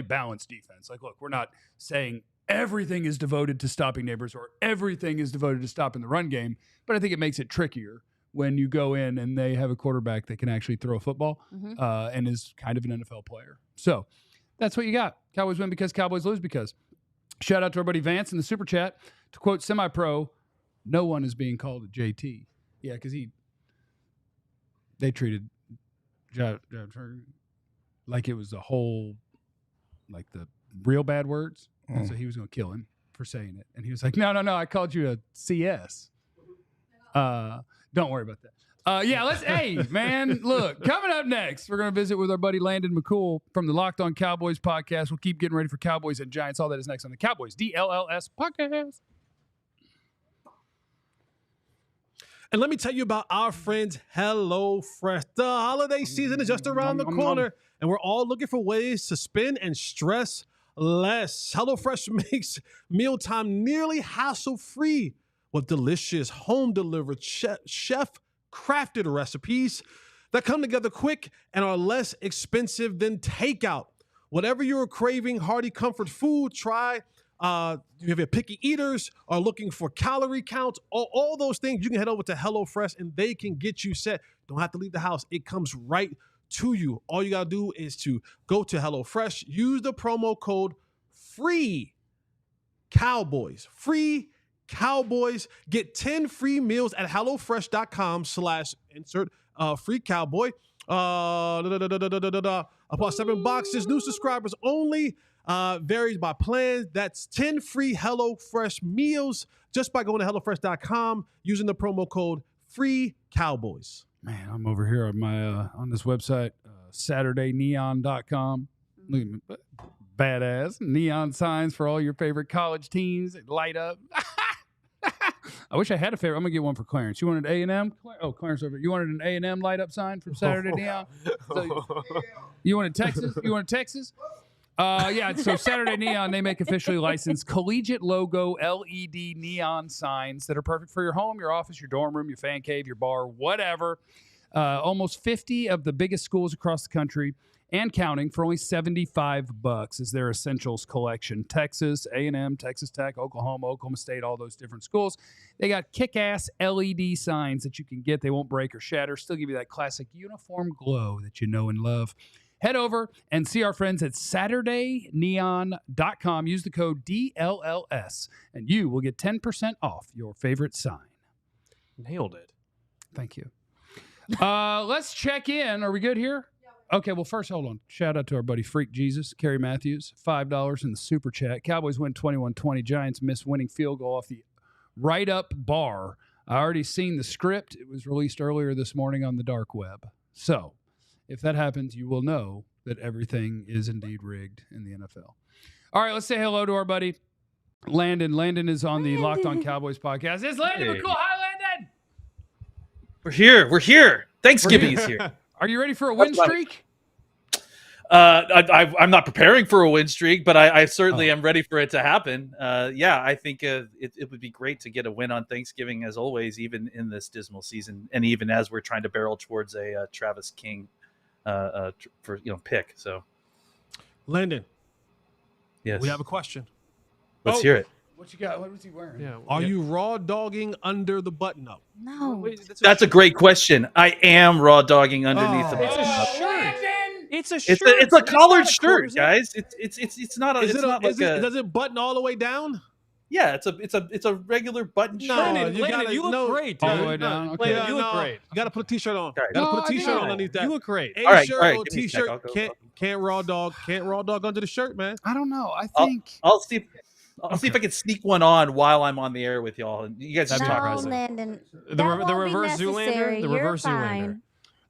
balanced defense. Like, look, we're not saying everything is devoted to stopping Neighbors or everything is devoted to stopping the run game, but I think it makes it trickier when you go in and they have a quarterback that can actually throw a football and is kind of an NFL player. So that's what you got. Cowboys win because Cowboys lose because. Shout out to our buddy Vance in the Super Chat. To quote Semi-Pro, no one is being called a JT. Yeah, because they treated like it was the whole, like the real bad words. And so he was going to kill him for saying it. And he was like, no, I called you a CS. Don't worry about that. Hey, man, look, coming up next, we're going to visit with our buddy Landon McCool from the Locked On Cowboys podcast. We'll keep getting ready for Cowboys and Giants. All that is next on the Cowboys DLLS podcast. And let me tell you about our friends HelloFresh. The holiday season is just around the corner, and we're all looking for ways to spend and stress less. HelloFresh makes mealtime nearly hassle-free with delicious home-delivered chef-crafted recipes that come together quick and are less expensive than takeout. Whatever you're craving, hearty comfort food, try. If you're picky eaters are looking for calorie counts, all those things, you can head over to HelloFresh and they can get you set. Don't have to leave the house. It comes right to you. All you got to do is to go to HelloFresh, use the promo code FREECowboys. FREECowboys. Get 10 free meals at HelloFresh.com/insert free cowboy. About 7 boxes. New subscribers only. Varies by plan. That's 10 free HelloFresh meals just by going to HelloFresh.com using the promo code FREECowboys. Man, I'm over here on my on this website, SaturdayNeon.com. Look at me, badass neon signs for all your favorite college teams that light up. I wish I had a favorite. I'm gonna get one for Clarence. You wanted A&M? Oh, Clarence over. You wanted an A&M light up sign from Saturday Neon? So you wanted Texas? You wanted Texas? So Saturday Neon, they make officially licensed collegiate logo LED neon signs that are perfect for your home, your office, your dorm room, your fan cave, your bar, whatever. Almost 50 of the biggest schools across the country and counting for only $75 is their essentials collection. Texas, A&M, Texas Tech, Oklahoma State, all those different schools. They got kick-ass LED signs that you can get. They won't break or shatter. Still give you that classic uniform glow that you know and love. Head over and see our friends at SaturdayNeon.com. Use the code DLLS, and you will get 10% off your favorite sign. Nailed it. Thank you. Let's check in. Are we good here? Okay, well, first, hold on. Shout out to our buddy Freak Jesus, Kerry Matthews, $5 in the Super Chat. Cowboys win 21-20. Giants miss winning field goal off the right-up bar. I already seen the script. It was released earlier this morning on the dark web. So if that happens, you will know that everything is indeed rigged in the NFL. All right, let's say hello to our buddy Landon. Landon is on the Locked On Cowboys podcast. It's Landon McCool. Hi, Landon. We're here. Thanksgiving's here. Are you ready for a win streak? I'm not preparing for a win streak, but I certainly am ready for it to happen. I think it would be great to get a win on Thanksgiving, as always, even in this dismal season, and even as we're trying to barrel towards a Travis King pick. So, Landon, yes, we have a question. Let's hear it. What you got? What was he wearing? Yeah. Are you raw dogging under the button up? No. That's a great question. I am raw dogging underneath the It's button. a shirt. It's a shirt. It's a collared It's not a shirt, closet. guys. It's not a. Does it button all the way down? Yeah, it's a regular button shirt. Landon, you gotta- you look no. great, dude. All the way down. Okay. Landon, you look great. You got to put a t-shirt on. Right. Got to put No, a t-shirt I know. underneath that. You look great. A All right, shirt all right, or give me a t-shirt sec. I'll go. can't raw dog under the shirt, man. I don't know. I think I'll see if I can sneak one on while I'm on the air with y'all, and you guys just That'd be talk. impressive. Landon. The that won't be reverse Zoolander? necessary. The You're reverse Zoolander. fine.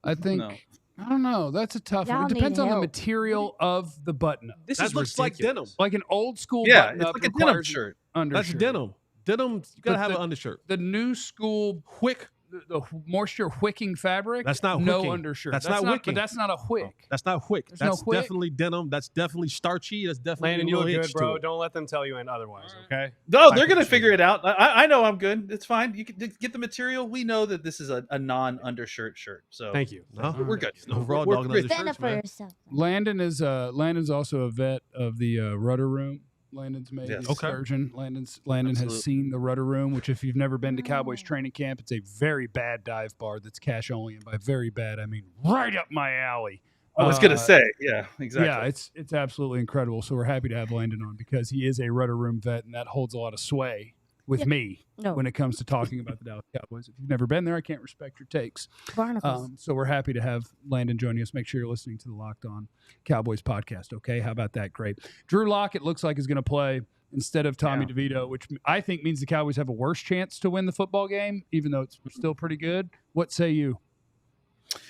I think No. I don't know. That's a tough one. Y'all It depends need on the help. material of the button-up. This That is looks like denim. Like an old school Yeah, button-up it's like a denim requires shirt. undershirt. That's denim. Denim, you gotta But have the- an undershirt. The new school Wick. the moisture wicking fabric. That's not no wicking. undershirt. That's not wicking. But that's not a wick. That's not wick. There's no That's wick? definitely denim. That's definitely starchy. That's definitely Landon, a you look little good, hitch to bro. it. Don't let them tell you otherwise, okay? No, I they're going to appreciate figure it. it out. I know I'm good. It's fine. You can get the material. We know that this is a non-undershirt shirt. So Thank you. No? we're good. No raw We're dog in good. undershirts, Stand up for man. yourself. Landon's also a vet of the Rudder Room. Landon's made Yes. the Okay. excursion. Landon Absolutely. has seen the Rudder Room, which if you've never been to Cowboys training camp, it's a very bad dive bar that's cash only, and by very bad I mean right up my alley. I was going to say, yeah, exactly. Yeah, it's absolutely incredible. So we're happy to have Landon on because he is a Rudder Room vet, and that holds a lot of sway with Yeah. me No. when it comes to talking about the Dallas Cowboys. If you've never been there, I can't respect your takes. Barnacles. So we're happy to have Landon joining us. Make sure you're listening to the Locked On Cowboys podcast. Okay, how about that? Great. Drew Lock, it looks like, is going to play instead of Tommy DeVito, which I think means the Cowboys have a worse chance to win the football game, even though it's still pretty good. What say you?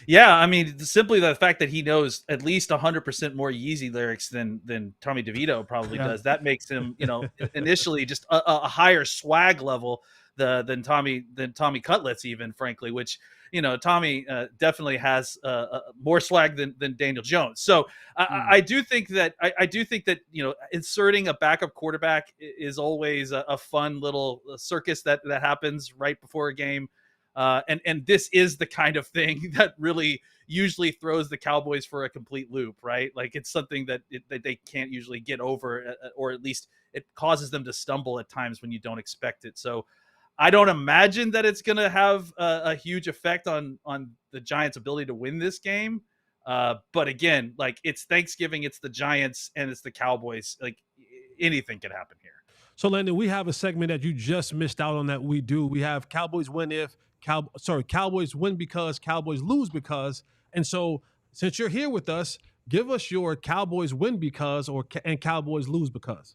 Yeah, I mean, simply the fact that he knows at least 100% more Yeezy lyrics than Tommy DeVito probably Yeah. does. That makes him, initially just a higher swag level than Tommy Cutlets, even, frankly, which, Tommy definitely has more swag than Daniel Jones. So I do think that inserting a backup quarterback is always a fun little circus that happens right before a game. And this is the kind of thing that really usually throws the Cowboys for a complete loop, right? Like it's something that they can't usually get over, or at least it causes them to stumble at times when you don't expect it. So I don't imagine that it's going to have a huge effect on the Giants' ability to win this game. But again, like it's Thanksgiving, it's the Giants, and it's the Cowboys. Like anything can happen here. So, Landon, we have a segment that you just missed out on that we do. We have Cowboys win if Cowboys win because, Cowboys lose because. And so, since you're here with us, give us your Cowboys win because and Cowboys lose because.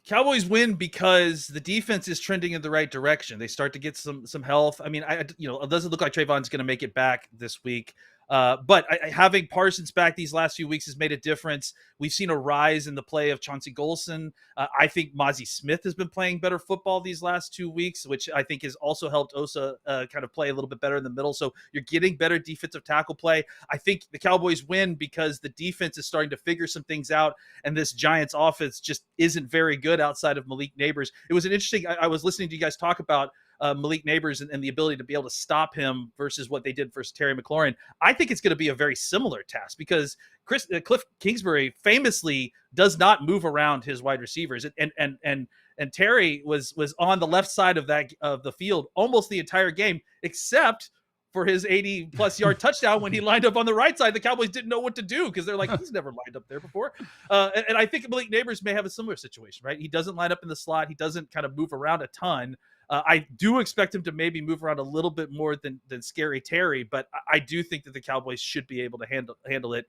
Cowboys win because the defense is trending in the right direction. They start to get some health. I mean, it doesn't look like Trayvon's going to make it back this week. But having Parsons back these last few weeks has made a difference. We've seen a rise in the play of Chauncey Golson. I think Mozzie Smith has been playing better football these last 2 weeks, which I think has also helped Osa kind of play a little bit better in the middle. So you're getting better defensive tackle play. I think the Cowboys win because the defense is starting to figure some things out, and this Giants offense just isn't very good outside of Malik Neighbors. It was an interesting. I was listening to you guys talk about Malik Neighbors and the ability to be able to stop him versus what they did versus Terry McLaurin. I think it's going to be a very similar task because Cliff Kingsbury famously does not move around his wide receivers, and Terry was on the left side of the field almost the entire game, except for his 80-plus yard touchdown when he lined up on the right side. The Cowboys didn't know what to do because they're like, he's never lined up there before. And I think Malik Neighbors may have a similar situation, right? He doesn't line up in the slot. He doesn't kind of move around a ton. I do expect him to maybe move around a little bit more than Scary Terry, but I do think that the Cowboys should be able to handle it.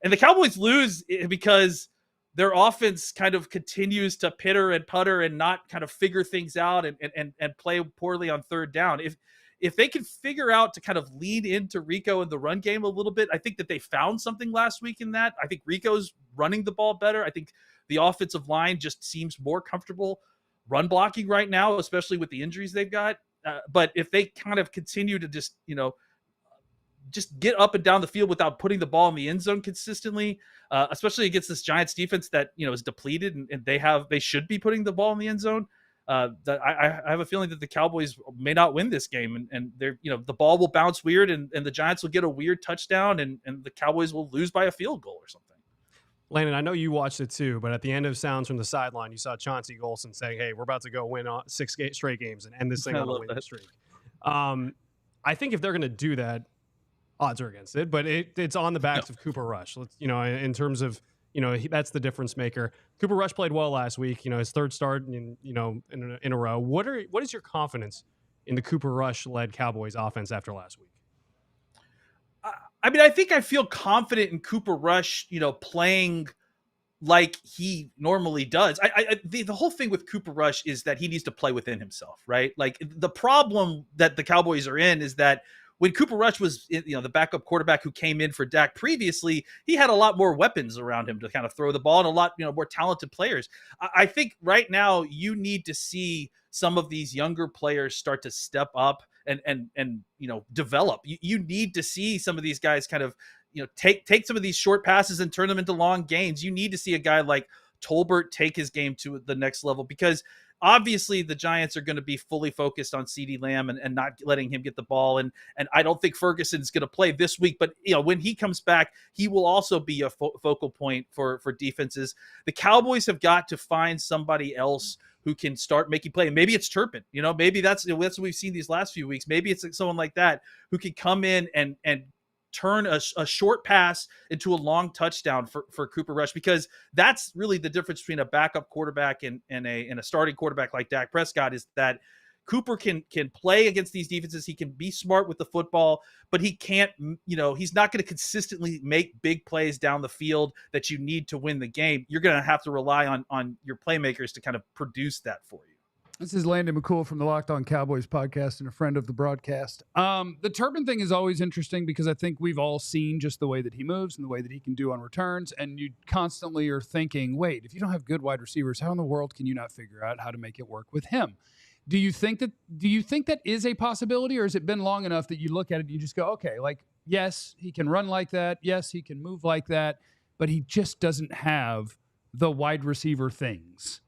And the Cowboys lose because their offense kind of continues to pitter and putter and not kind of figure things out and play poorly on third down. If they can figure out to kind of lead into Rico in the run game a little bit, I think that they found something last week in that. I think Rico's running the ball better. I think the offensive line just seems more comfortable run blocking right now, especially with the injuries they've got. But if they kind of continue to just get up and down the field without putting the ball in the end zone consistently, especially against this Giants defense that, is depleted and they should be putting the ball in the end zone. That I have a feeling that the Cowboys may not win this game and they're, the ball will bounce weird and the Giants will get a weird touchdown and the Cowboys will lose by a field goal or something. Landon, I know you watched it too, but at the end of Sounds from the Sideline, you saw Chauncey Golson saying, hey, we're about to go win 6 straight games and end this thing on a winning streak. I think if they're going to do that, odds are against it, but it's on the backs of Cooper Rush. In terms of, that's the difference maker. Cooper Rush played well last week, his third start in a row. What is your confidence in the Cooper Rush-led Cowboys offense after last week? I mean, I think I feel confident in Cooper Rush, playing like he normally does. The whole thing with Cooper Rush is that he needs to play within himself, right? Like the problem that the Cowboys are in is that when Cooper Rush was, the backup quarterback who came in for Dak previously, he had a lot more weapons around him to kind of throw the ball and a lot, more talented players. I think right now you need to see some of these younger players start to step up and develop. You need to see some of these guys kind of, take some of these short passes and turn them into long gains. You need to see a guy like Tolbert take his game to the next level, because obviously the Giants are going to be fully focused on CeeDee Lamb and not letting him get the ball. And I don't think Ferguson's going to play this week, but when he comes back, he will also be a focal point for defenses. The Cowboys have got to find somebody else who can start making play. And maybe it's Turpin, maybe that's what we've seen these last few weeks. Maybe it's someone like that who can come in and turn a short pass into a long touchdown for Cooper Rush, because that's really the difference between a backup quarterback and a starting quarterback like Dak Prescott, is that Cooper can play against these defenses. He can be smart with the football, but he can't, he's not going to consistently make big plays down the field that you need to win the game. You're going to have to rely on your playmakers to kind of produce that for you. This is Landon McCool from the Locked On Cowboys podcast and a friend of the broadcast. The Turpin thing is always interesting because I think we've all seen just the way that he moves and the way that he can do on returns. And you constantly are thinking, wait, if you don't have good wide receivers, how in the world can you not figure out how to make it work with him? Do you think that is a possibility, or has it been long enough that you look at it and you just go, okay, like, yes, he can run like that. Yes, he can move like that, but he just doesn't have the wide receiver things.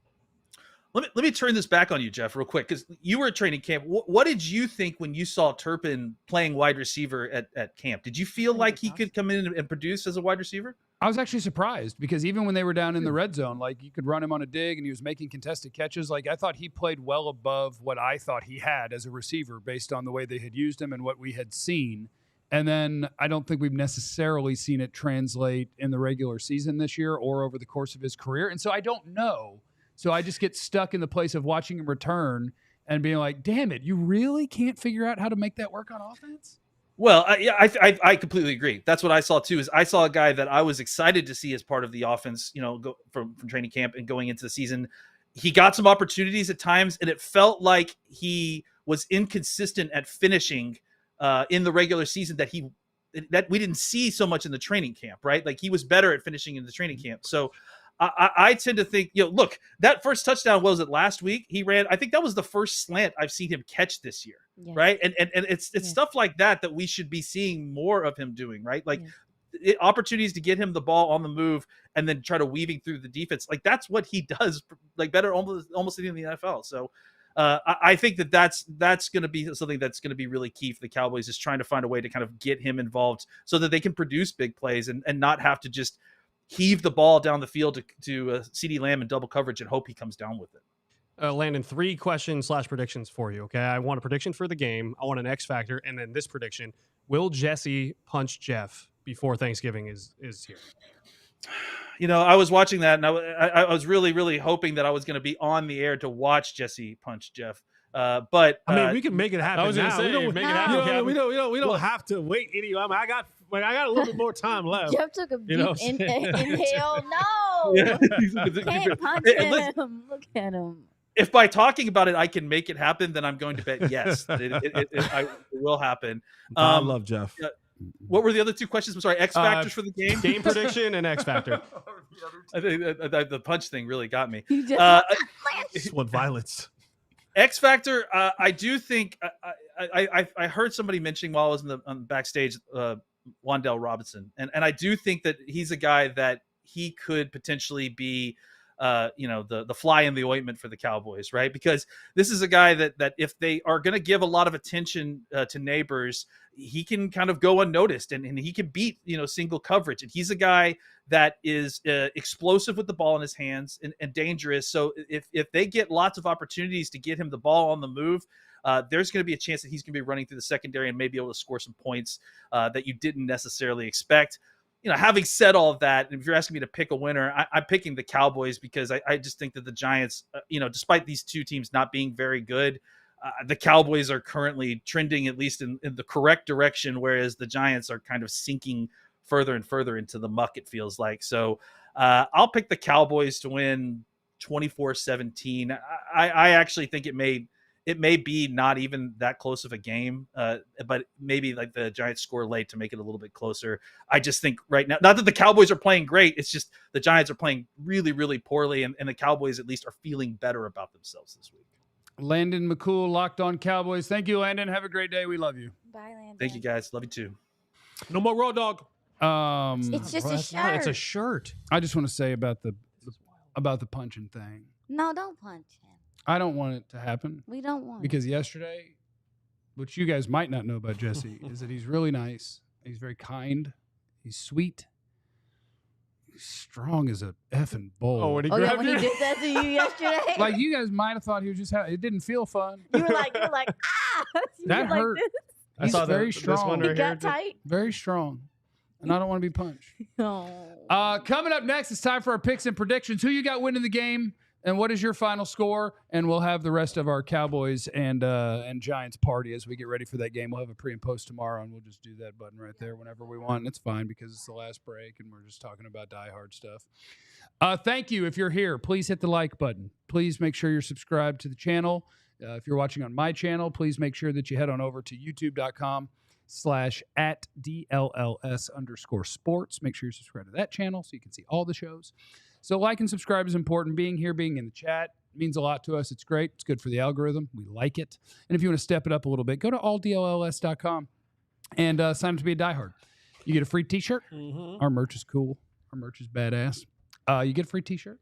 Let me turn this back on you, Jeff, real quick, because you were at training camp. What did you think when you saw Turpin playing wide receiver at camp? Did you feel like he could come in and produce as a wide receiver? I was actually surprised, because even when they were down in the red zone, like, you could run him on a dig and he was making contested catches. Like, I thought he played well above what I thought he had as a receiver based on the way they had used him and what we had seen. And then I don't think we've necessarily seen it translate in the regular season this year or over the course of his career. And so I don't know. So I just get stuck in the place of watching him return and being like, damn it, you really can't figure out how to make that work on offense? Well, I completely agree. That's what I saw too, is I saw a guy that I was excited to see as part of the offense, go from training camp and going into the season. He got some opportunities at times, and it felt like he was inconsistent at finishing in the regular season that we didn't see so much in the training camp, right? Like, he was better at finishing in the training camp. So I tend to think, look, that first touchdown was it last week? He ran, I think that was the first slant I've seen him catch this year, right? And it's stuff like that we should be seeing more of him doing, right? Like, opportunities to get him the ball on the move and then try to weaving through the defense. Like, that's what he does, like, better almost in the NFL. So I think that's going to be something that's going to be really key for the Cowboys, is trying to find a way to kind of get him involved so that they can produce big plays and not have to just heave the ball down the field to CeeDee Lamb in double coverage and hope he comes down with it. Landon, 3 questions / predictions for you. Okay. I want a prediction for the game. I want an X factor. And then this prediction: will Jesse punch Jeff before Thanksgiving is here? I was watching that, and I was really, really hoping that I was going to be on the air to watch Jesse punch Jeff. But I mean, we can make it happen. I was going to say, make it happen. We don't have to wait any. I mean, I got a little bit more time left. Jeff took a deep inhale. No, can't punch him. Look at him. If by talking about it I can make it happen, then I'm going to bet yes, it will happen. I love Jeff. What were the other 2 questions? I'm sorry, X factors for the game? Game prediction and X factor. I think the punch thing really got me. This one, violence. X factor. I do think I heard somebody mentioning while I was on backstage, Wan'Dale Robinson, and I do think that he's a guy that he could potentially be the fly in the ointment for the Cowboys, right? Because this is a guy that if they are going to give a lot of attention to neighbors, he can kind of go unnoticed and he can beat, single coverage. And he's a guy that is explosive with the ball in his hands and dangerous. So if they get lots of opportunities to get him the ball on the move, there's going to be a chance that he's going to be running through the secondary and maybe able to score some points that you didn't necessarily expect. Having said all of that, and if you're asking me to pick a winner, I'm picking the Cowboys because I just think that the Giants, despite these 2 teams not being very good, the Cowboys are currently trending at least in the correct direction, whereas the Giants are kind of sinking further and further into the muck, it feels like. So I'll pick the Cowboys to win 24-17. I actually think it may it may be not even that close of a game, but maybe like the Giants score late to make it a little bit closer. I just think right now, not that the Cowboys are playing great, it's just the Giants are playing really, really poorly, and the Cowboys at least are feeling better about themselves this week. Landon McCool, Locked On Cowboys. Thank you, Landon. Have a great day. We love you. Bye, Landon. Thank you, guys. Love you too. No more Raw Dog. It's just a shirt. It's a shirt. I just want to say about the punching thing. No, don't punch him. I don't want it to happen We don't want because yesterday, which you guys might not know about Jesse, is that he's really nice. He's very kind. He's sweet. He's strong as a effing bull. Oh, when he Oh yeah, grabbed when he you? did that to you yesterday. Like you guys might have thought he was just it didn't feel fun. you were like ah. You That were hurt. Like I He's saw very this strong. one this. right He here. got tight. Very strong. And I don't want to be punched. Oh. Coming up next, it's time for our picks and predictions. Who you got winning the game, and what is your final score? And we'll have the rest of our Cowboys and Giants party as we get ready for that game. We'll have a pre and post tomorrow, and we'll just do that button right there whenever we want. And it's fine because it's the last break, and we're just talking about diehard stuff. Thank you. If you're here, please hit the like button. Please make sure you're subscribed to the channel. If you're watching on my channel, please make sure that you head on over to youtube.com/@DLLS_sports. Make sure you subscribe to that channel so you can see all the shows. So like and subscribe is important. Being here, being in the chat means a lot to us. It's great. It's good for the algorithm. We like it. And if you want to step it up a little bit, go to alldlls.com and sign up to be a diehard. You get a free t-shirt. Our merch is cool. Our merch is badass. You get a free t-shirt.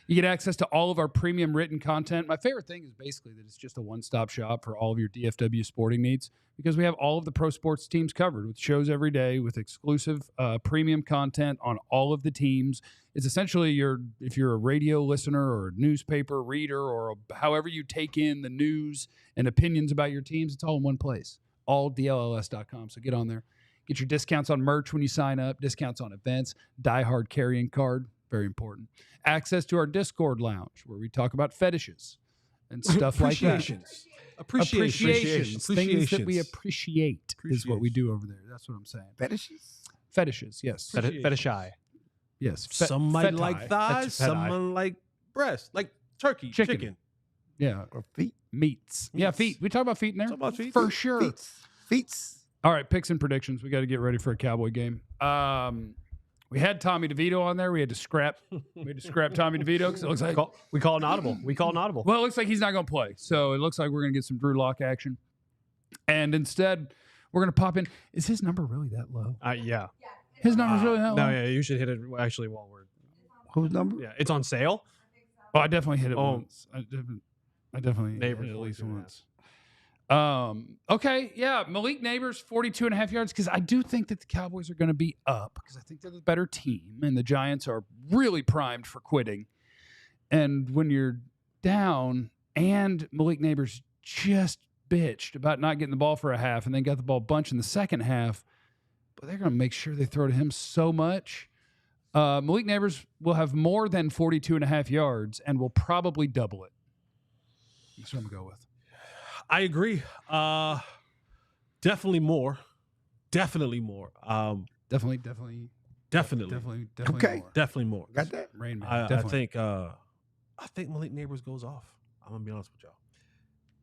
You get access to all of our premium written content. My favorite thing is basically that it's just a one-stop shop for all of your DFW sporting needs because we have all of the pro sports teams covered with shows every day, with exclusive premium content on all of the teams. It's essentially if you're a radio listener or a newspaper reader or however you take in the news and opinions about your teams, it's all in one place, alldlls.com. So get on there. Get your discounts on merch when you sign up, discounts on events, diehard carrying card. Very important. Access to our Discord lounge where we talk about fetishes and stuff like that. Appreciations. Things that we appreciate is what we do over there. That's what I'm saying. Fetishes, yes. Fetishy. Yes. Some might feti. like thighs, some like breast, like turkey, chicken. Yeah. Or feet. Meats. Yeah, feet. We talk about feet in there? Talk about feet. For sure. Feet. All right, picks and predictions. We got to get ready for a Cowboy game. We had Tommy DeVito on there. We had to scrap Tommy DeVito because it looks like We call an audible. Well, it looks like he's not going to play. So it looks like we're going to get some Drew Lock action. And instead, we're going to pop in. Is his number really that low? Yeah. His number's really that low? No, yeah, you should hit it actually while we're. Whose number? Yeah, it's on sale. Oh, I definitely hit it Oh. once. I definitely hit Neighbors it at least 42.5. once. Okay, yeah, Malik Neighbors, 42.5 yards, because I do think that the Cowboys are going to be up because I think they're the better team, and the Giants are really primed for quitting. And when you're down and Malik Neighbors just bitched about not getting the ball for a half and then got the ball a bunch in the second half, but they're going to make sure they throw to him so much. Malik Neighbors will have more than 42.5 yards and will probably double it. That's what I'm going to go with. I agree. Definitely more. Definitely. Okay. More. Definitely more. Got that? Rain Man. I Definitely. think Malik Neighbors goes off. I'm gonna be honest with y'all.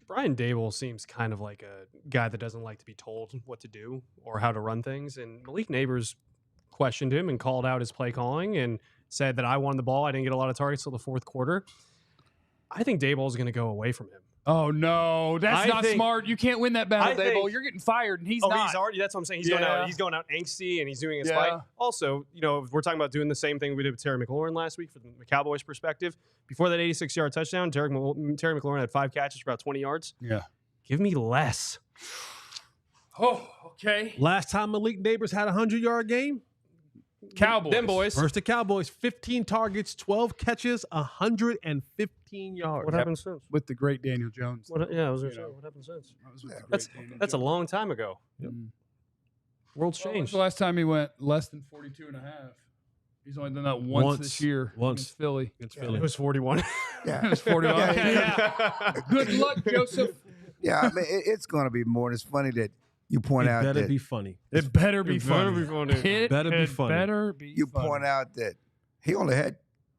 Brian Dable seems kind of like a guy that doesn't like to be told what to do or how to run things. And Malik Neighbors questioned him and called out his play calling and said that I won the ball. I didn't get a lot of targets till the fourth quarter. I think Dable is going to go away from him. Oh, no. That's not smart. You can't win that battle, I think- Dable. You're getting fired, and he's not. He's already. That's what I'm saying. He's going out angsty, and he's doing his Yeah. fight. Also, we're talking about doing the same thing we did with Terry McLaurin last week from the Cowboys' perspective. Before that 86-yard touchdown, Terry McLaurin had 5 catches for about 20 yards. Yeah. Give me less. Oh, okay. Last time Malik Neighbors had a 100-yard game, Cowboys. Them boys. versus the Cowboys, 15 targets, 12 catches, 115 yards. What happened since? With the great Daniel Jones. I was going to say, what happened since? That was with the great That's Daniel a Jones. long time ago. Yep. World's Well, when's changed. the last time he went less than 42.5? He's only done that once this year. Once. Against Philly. It's It Philly. was 41. Yeah. It was 41. Yeah, Okay, yeah. Good luck, Joseph. Yeah, I mean, it's going to be more. It's funny that you point It out better that be funny. It better be It funny. better be funny. It Better be funny. better be you funny. point out that he only had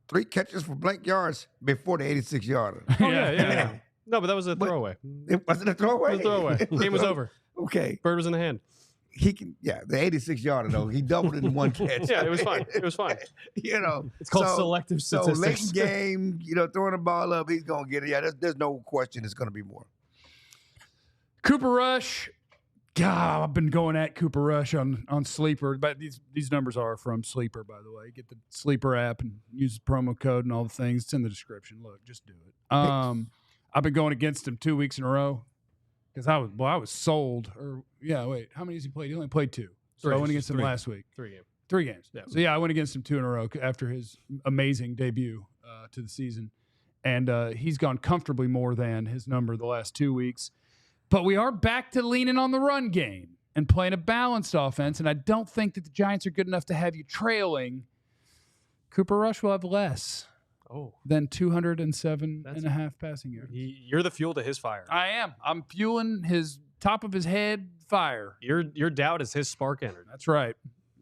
3 catches for blank yards before the 86-yarder. Oh, yeah. No, but that was a throwaway. It wasn't a throwaway. It was a throwaway. Game was over. Okay. Bird was in the hand. He can, the 86-yarder though. He doubled it in one catch. Yeah, it was fine. It was fine. It's called selective statistics. So late game, throwing the ball up, he's gonna get it. Yeah, there's no question. It's gonna be more. Cooper Rush. God, I've been going at Cooper Rush on Sleeper, but these numbers are from Sleeper, by the way. Get the Sleeper app and use the promo code and all the things. It's in the description. Look, just do it. I've been going against him 2 weeks in a row because I was sold. How many has he played? He only played 2. So I went against him last week. 3 games. 3 games. Yeah. So I went against him 2 in a row after his amazing debut to the season, and he's gone comfortably more than his number the last 2 weeks. But we are back to leaning on the run game and playing a balanced offense, and I don't think that the Giants are good enough to have you trailing. Cooper Rush will have less than 207.5 passing yards. You're the fuel to his fire. I am. I'm fueling his top of his head fire. Your doubt is his spark energy. That's right.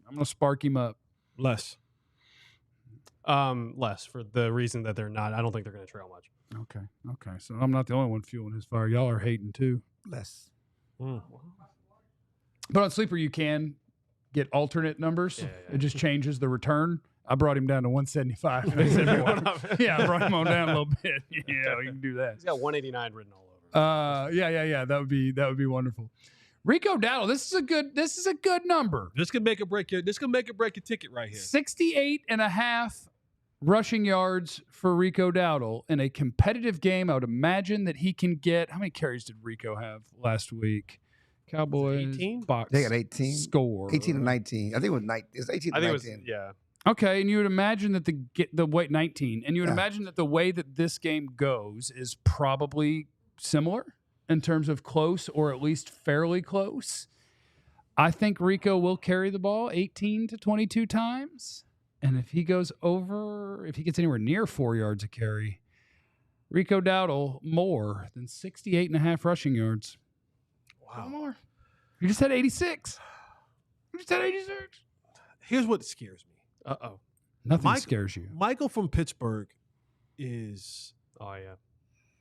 I'm going to spark him up. Less for the reason that they're not. I don't think they're going to trail much. Okay. So I'm not the only one fueling his fire. Y'all are hating too. Less. But on Sleeper, you can get alternate numbers. Yeah. It just changes the return. I brought him down to 175. Yeah, I brought him on down a little bit. Yeah, we can do that. He's got 189 written all over. Yeah. That would be wonderful. Rico Dowdle, this is a good number. This could make or break your ticket right here. 68.5 rushing yards for Rico Dowdle in a competitive game. I would imagine that he can get. How many carries did Rico have last week? Cowboys 18? Box They got 18. score 18 to 19. I think it was 19. It's 18 to 19. Okay, and you would imagine that the weight 19, and you would imagine that the way that this game goes is probably similar in terms of close or at least fairly close. I think Rico will carry the ball 18 to 22 times. And if he gets anywhere near 4 yards a carry, Rico Dowdle more than 68.5 rushing yards. Wow. More. You just had 86. You just had 86. Here's what scares me. Nothing scares you. Michael from Pittsburgh is. Oh yeah.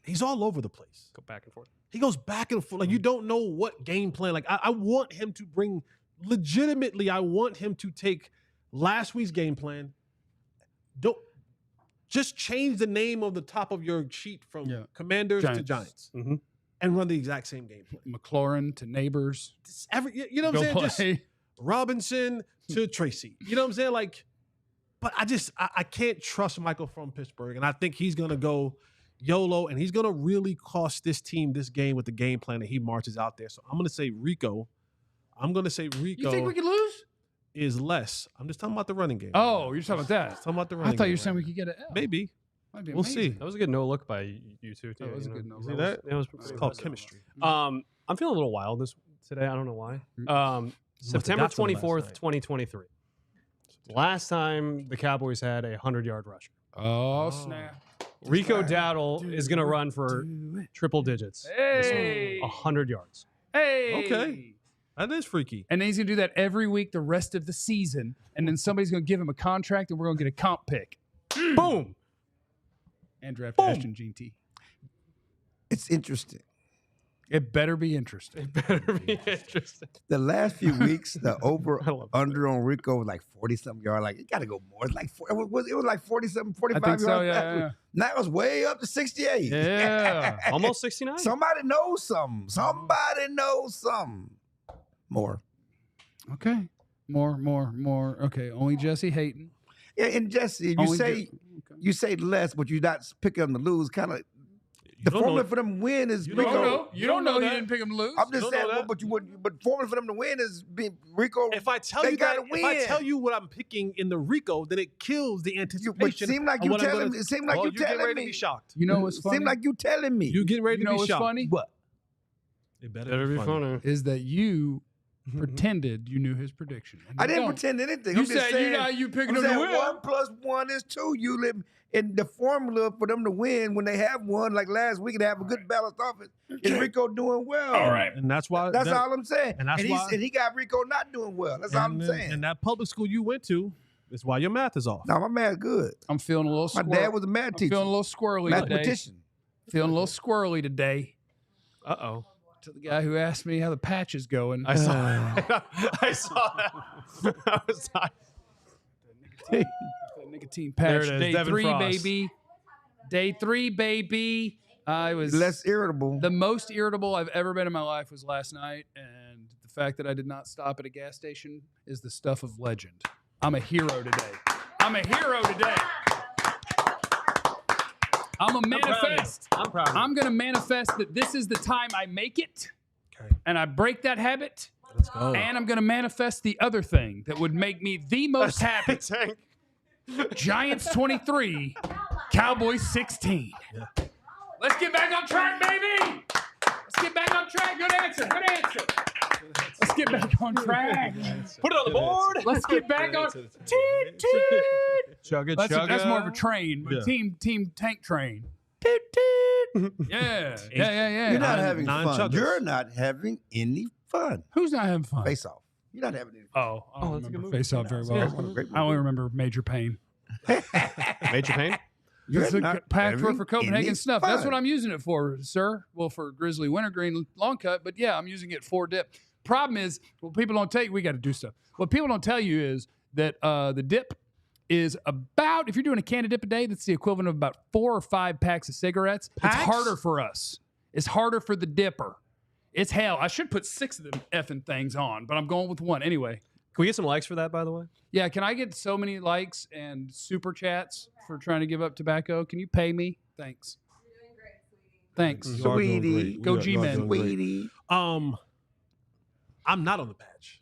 He's all over the place. Go back and forth. He goes back and forth. Like, you don't know what game plan. Like, I want him to bring. Legitimately, I want him to take last week's game plan. Don't just change the name on the top of your sheet from Commanders to Giants, and run the exact same game plan. McLaurin to Neighbors. You know what I'm saying? Just Robinson to Tracy. You know what I'm saying? Like, but I can't trust Michael from Pittsburgh, and I think he's gonna go YOLO, and he's gonna really cost this team this game with the game plan that he marches out there. So I'm gonna say Rico. You think we could lose? Is less. I'm just talking about the running game. Oh, you're talking about that. Talking about the running game. I thought you were saying we could get an L. Maybe. We'll see. That was a good no look by you two. That was a good no See look. that? It was called chemistry. I'm feeling a little wild today. I don't know why. September 24th, 2023. Last time the Cowboys had a 100-yard rusher. Oh, snap. Rico Dowdle is going to run for triple digits. Hey. 100 yards. Hey. Okay. That is freaky. And then he's going to do that every week the rest of the season. And then somebody's going to give him a contract and we're going to get a comp pick. Boom. And draft Ashton Gene T. It's interesting. It better be interesting. The last few weeks, the over-under on Rico was like 40-something yards. Like, it got to go more. It's like it was like 47, 45 yards. So, yeah. Now it's way up to 68. Yeah. Almost 69. Somebody knows something. More. Okay. More. Okay. Only Jesse hating. Yeah, and Jesse, you say less, but you're not picking them to lose. Kind of. The formula for them to win is Rico. You don't know he didn't pick him to lose. I'm just saying, but formula for them to win is Rico. If I tell you what I'm picking in the Rico, then it kills the anticipation. But it seems like you telling me. It seems like you telling ready me. To be shocked. You know what's funny? Seems like you telling me. You getting ready to be shocked. You know what's funny? What? It better be funny. Is that you pretended you knew his prediction? I didn't pretend anything. You I'm just said saying, you picking him to win. 1 + 1 is 2. You live in the formula for them to win when they have one, like last week, and have a good balanced offense. Is Rico doing well? All right. And that's why. That's all I'm saying. And that's why. And he got Rico not doing well. That's all I'm saying. And that public school you went to is why your math is off. No, my math's good. I'm feeling a little My dad was a math teacher. Feeling a little squirrely mathematician. Feeling a little squirrely today. Uh-oh. To the guy who asked me how the patch is going. I saw I saw that. I was like, The nicotine There patch. it is, Day Devin 3, Frost. baby. Day 3, baby. I was Less irritable. the most irritable I've ever been in my life was last night, and the fact that I did not stop at a gas station is the stuff of legend. I'm a hero today. I'm a hero today. I'm a manifest. I'm proud of you. I'm going to manifest that this is the time I make it, Okay. and I break that habit, Let's go. and I'm going to manifest the other thing that would make me the most happy. Tank. Giants 23, Cowboys 16. Let's get back on track, baby. Let's get back on track. Good answer. Good answer. Let's get back on track. Put it on the board. Let's get back on. Toot, toot. Chugga, That's chugga. more of a train, but Yeah. team tank train. Toot, toot. Yeah. You're not having nine fun. chuggers. You're not having any fun. Who's not having fun? Face off. You're not having any fun. Oh, I don't that's a good remember movie. Face Off very Yeah, well. it's one of the great I only movies. remember Major Pain. Major pain. You're It's a not pack for having Copenhagen any snuff. That's what fun. I'm using it for, sir. Well, for Grizzly Wintergreen long cut, but yeah, I'm using it for dip. Problem is, what people don't tell you, we got to do stuff. What people don't tell you is that the dip is about, if you're doing a can of dip a day, that's the equivalent of about 4 or 5 packs of cigarettes. Packs? It's harder for us. It's harder for the dipper. It's hell. I should put 6 of them effing things on, but I'm going with 1 anyway. Can we get some likes for that, by the way? Yeah, can I get so many likes and super chats for trying to give up tobacco? Can you pay me? Thanks. Thanks. You are doing Sweetie. great. Go You are G-Men. doing great. Sweetie. I'm not on the patch.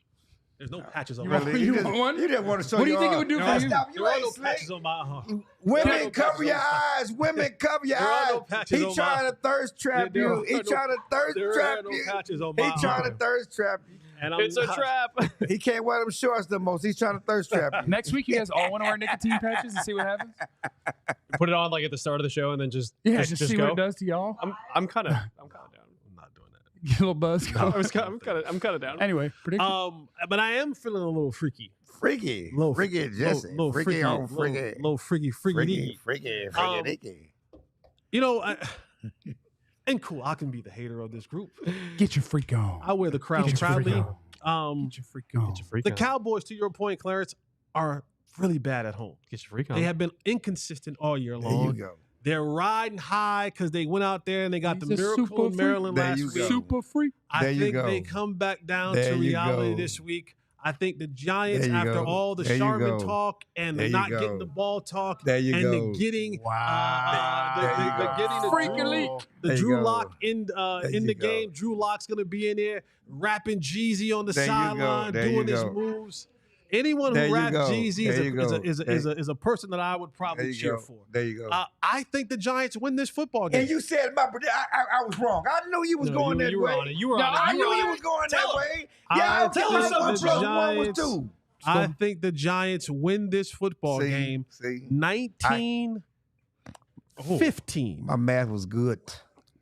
There's no patches on You my want- arm. you just, want one? You just want to show What do you think it your would do arm. for you? Stop. You There are ain't no slick. patches on my arm. Women, no cover patches your on my- eyes. Women, cover your There are eyes. no patches He on trying my- to thirst trap There are you. He no- trying to thirst There trap are no you. patches on He my trying to arm. thirst trap you. And I'm It's a not- trap. He can't wear them shorts the most. He's trying to thirst trap you. Next week, you guys all want to wear nicotine patches and see what happens? Put it on like at the start of the show and then just Just see go. what it does to y'all. I'm kind of down. I'm not doing that. Get a little buzz going. I'm kind of down. Anyway, prediction. But I am feeling a little freaky. Freaky. Little Freaky Jesse. Little Freaky freaky, on freaky. little freaky. Freaky. Freaky. Um, Freaky. You know, and cool. I can be the hater of this group. Get your freak on. I wear the crown Get your freak proudly. on. Get your freak on. The Cowboys, to your point, Clarence, are really bad at home. Get your freak on. They have been inconsistent all year There you long. go. They're riding high because they went out there and they got He's the a miracle super in Maryland freak. There last you week. go. Super freak. I There you think go. they come back down There to you reality go. this week. I think the Giants, There you after go. all the There you Charmin go. talk and There the you not go. getting the ball talk There you and go. the getting There you the go. getting the Freak Drew, elite. the There you Drew go. Lock in There the you go. game. Drew Lock's gonna be in there rapping Jeezy on the There you go. sideline, There you doing his go. moves. Anyone There who you raps go. Jeezy There you go. is a person that I would There probably you cheer go. for. There you go. I think the Giants win this football game. And you said I was wrong. I knew you was No, going that you were way. on it. You were No, on it. I You knew were you on was it. going Tell that him. way. I Yeah, think tell us the one plus one was Giants- 2. I think the Giants win this football game See, 19-15. my math was good.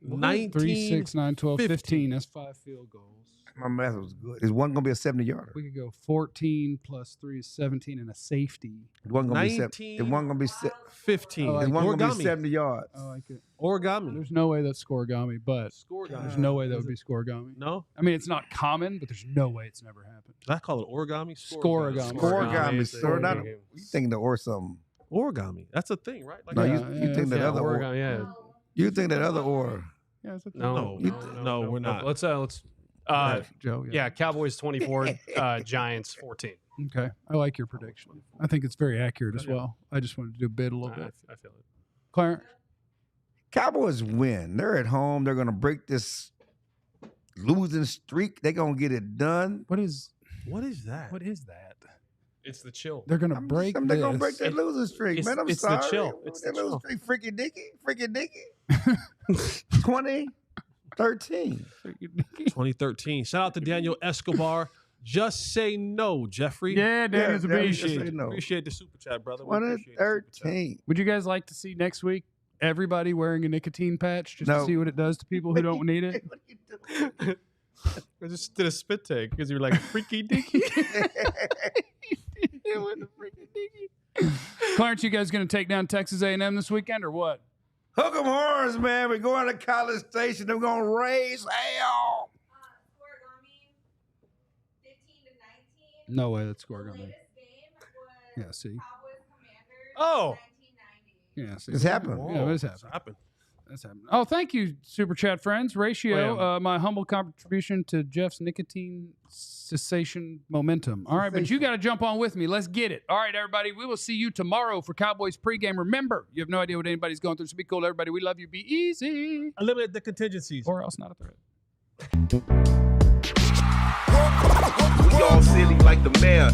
19 3, 6, 9, 12, 15. 15. That's 5 field goals. My math was good. Is one gonna be a 70-yarder? We could go 14 plus 3 is 17 and a safety. Is one gonna be 19. Is one gonna be 15. I like Is one gonna be Origami. 70 yards? I like it. Origami. There's no way that's scoregami, but Scoregami. there's no way that would be scoregami. No? I mean, it's not common, but there's no way it's never happened. Did I call it origami? Scoregami. Origami, is the sir. Not origami. you thinking the or something. Origami. That's a thing, right? Like No, Yeah, you think that Yeah, other or. Oregon, yeah. You think that other or. Yeah, it's a thing. No, No, we're not. Let's Joe. yeah, Cowboys 24, Giants 14. Okay. I like your prediction. I think it's very accurate as well. I just wanted to do a bid a little bit. I feel it. Clarence? Cowboys win. They're at home. They're gonna break this losing streak. They're gonna get it done. What is What is that? that? It's the chill. They're gonna break They're gonna break this. that losing streak, it's- man. I'm it's the sorry. chill. It's that the losing chill. streak, freaky dicky. 2013. 2013. Shout out to Daniel Escobar. Just say no, Jeffrey. Yeah, Daniel's a Daniel, beast. just say no. Appreciate the super chat, brother. We appreciate the super chat. 2013. Would you guys like to see next week everybody wearing a nicotine patch just to No. see what it does to people who don't need it? What are you doing? I just did a spit take because you were like freaky dicky. Clarence, you guys going to take down Texas A&M this weekend or what? Hook 'em horns, man. We're going to College Station. They're going to raise hell. No way that score gonna be. Yeah, see. Oh. Yeah, see. It's happened. Yeah, it's happened. That's happening. Oh, thank you, Super Chat friends. Ratio, my humble contribution to Jeff's nicotine cessation momentum. All right, but you got to jump on with me. Let's get it. All right, everybody. We will see you tomorrow for Cowboys pregame. Remember, you have no idea what anybody's going through, so be cool, everybody. We love you. Be easy. Eliminate the contingencies. Or else not a threat. We all silly like the mayor.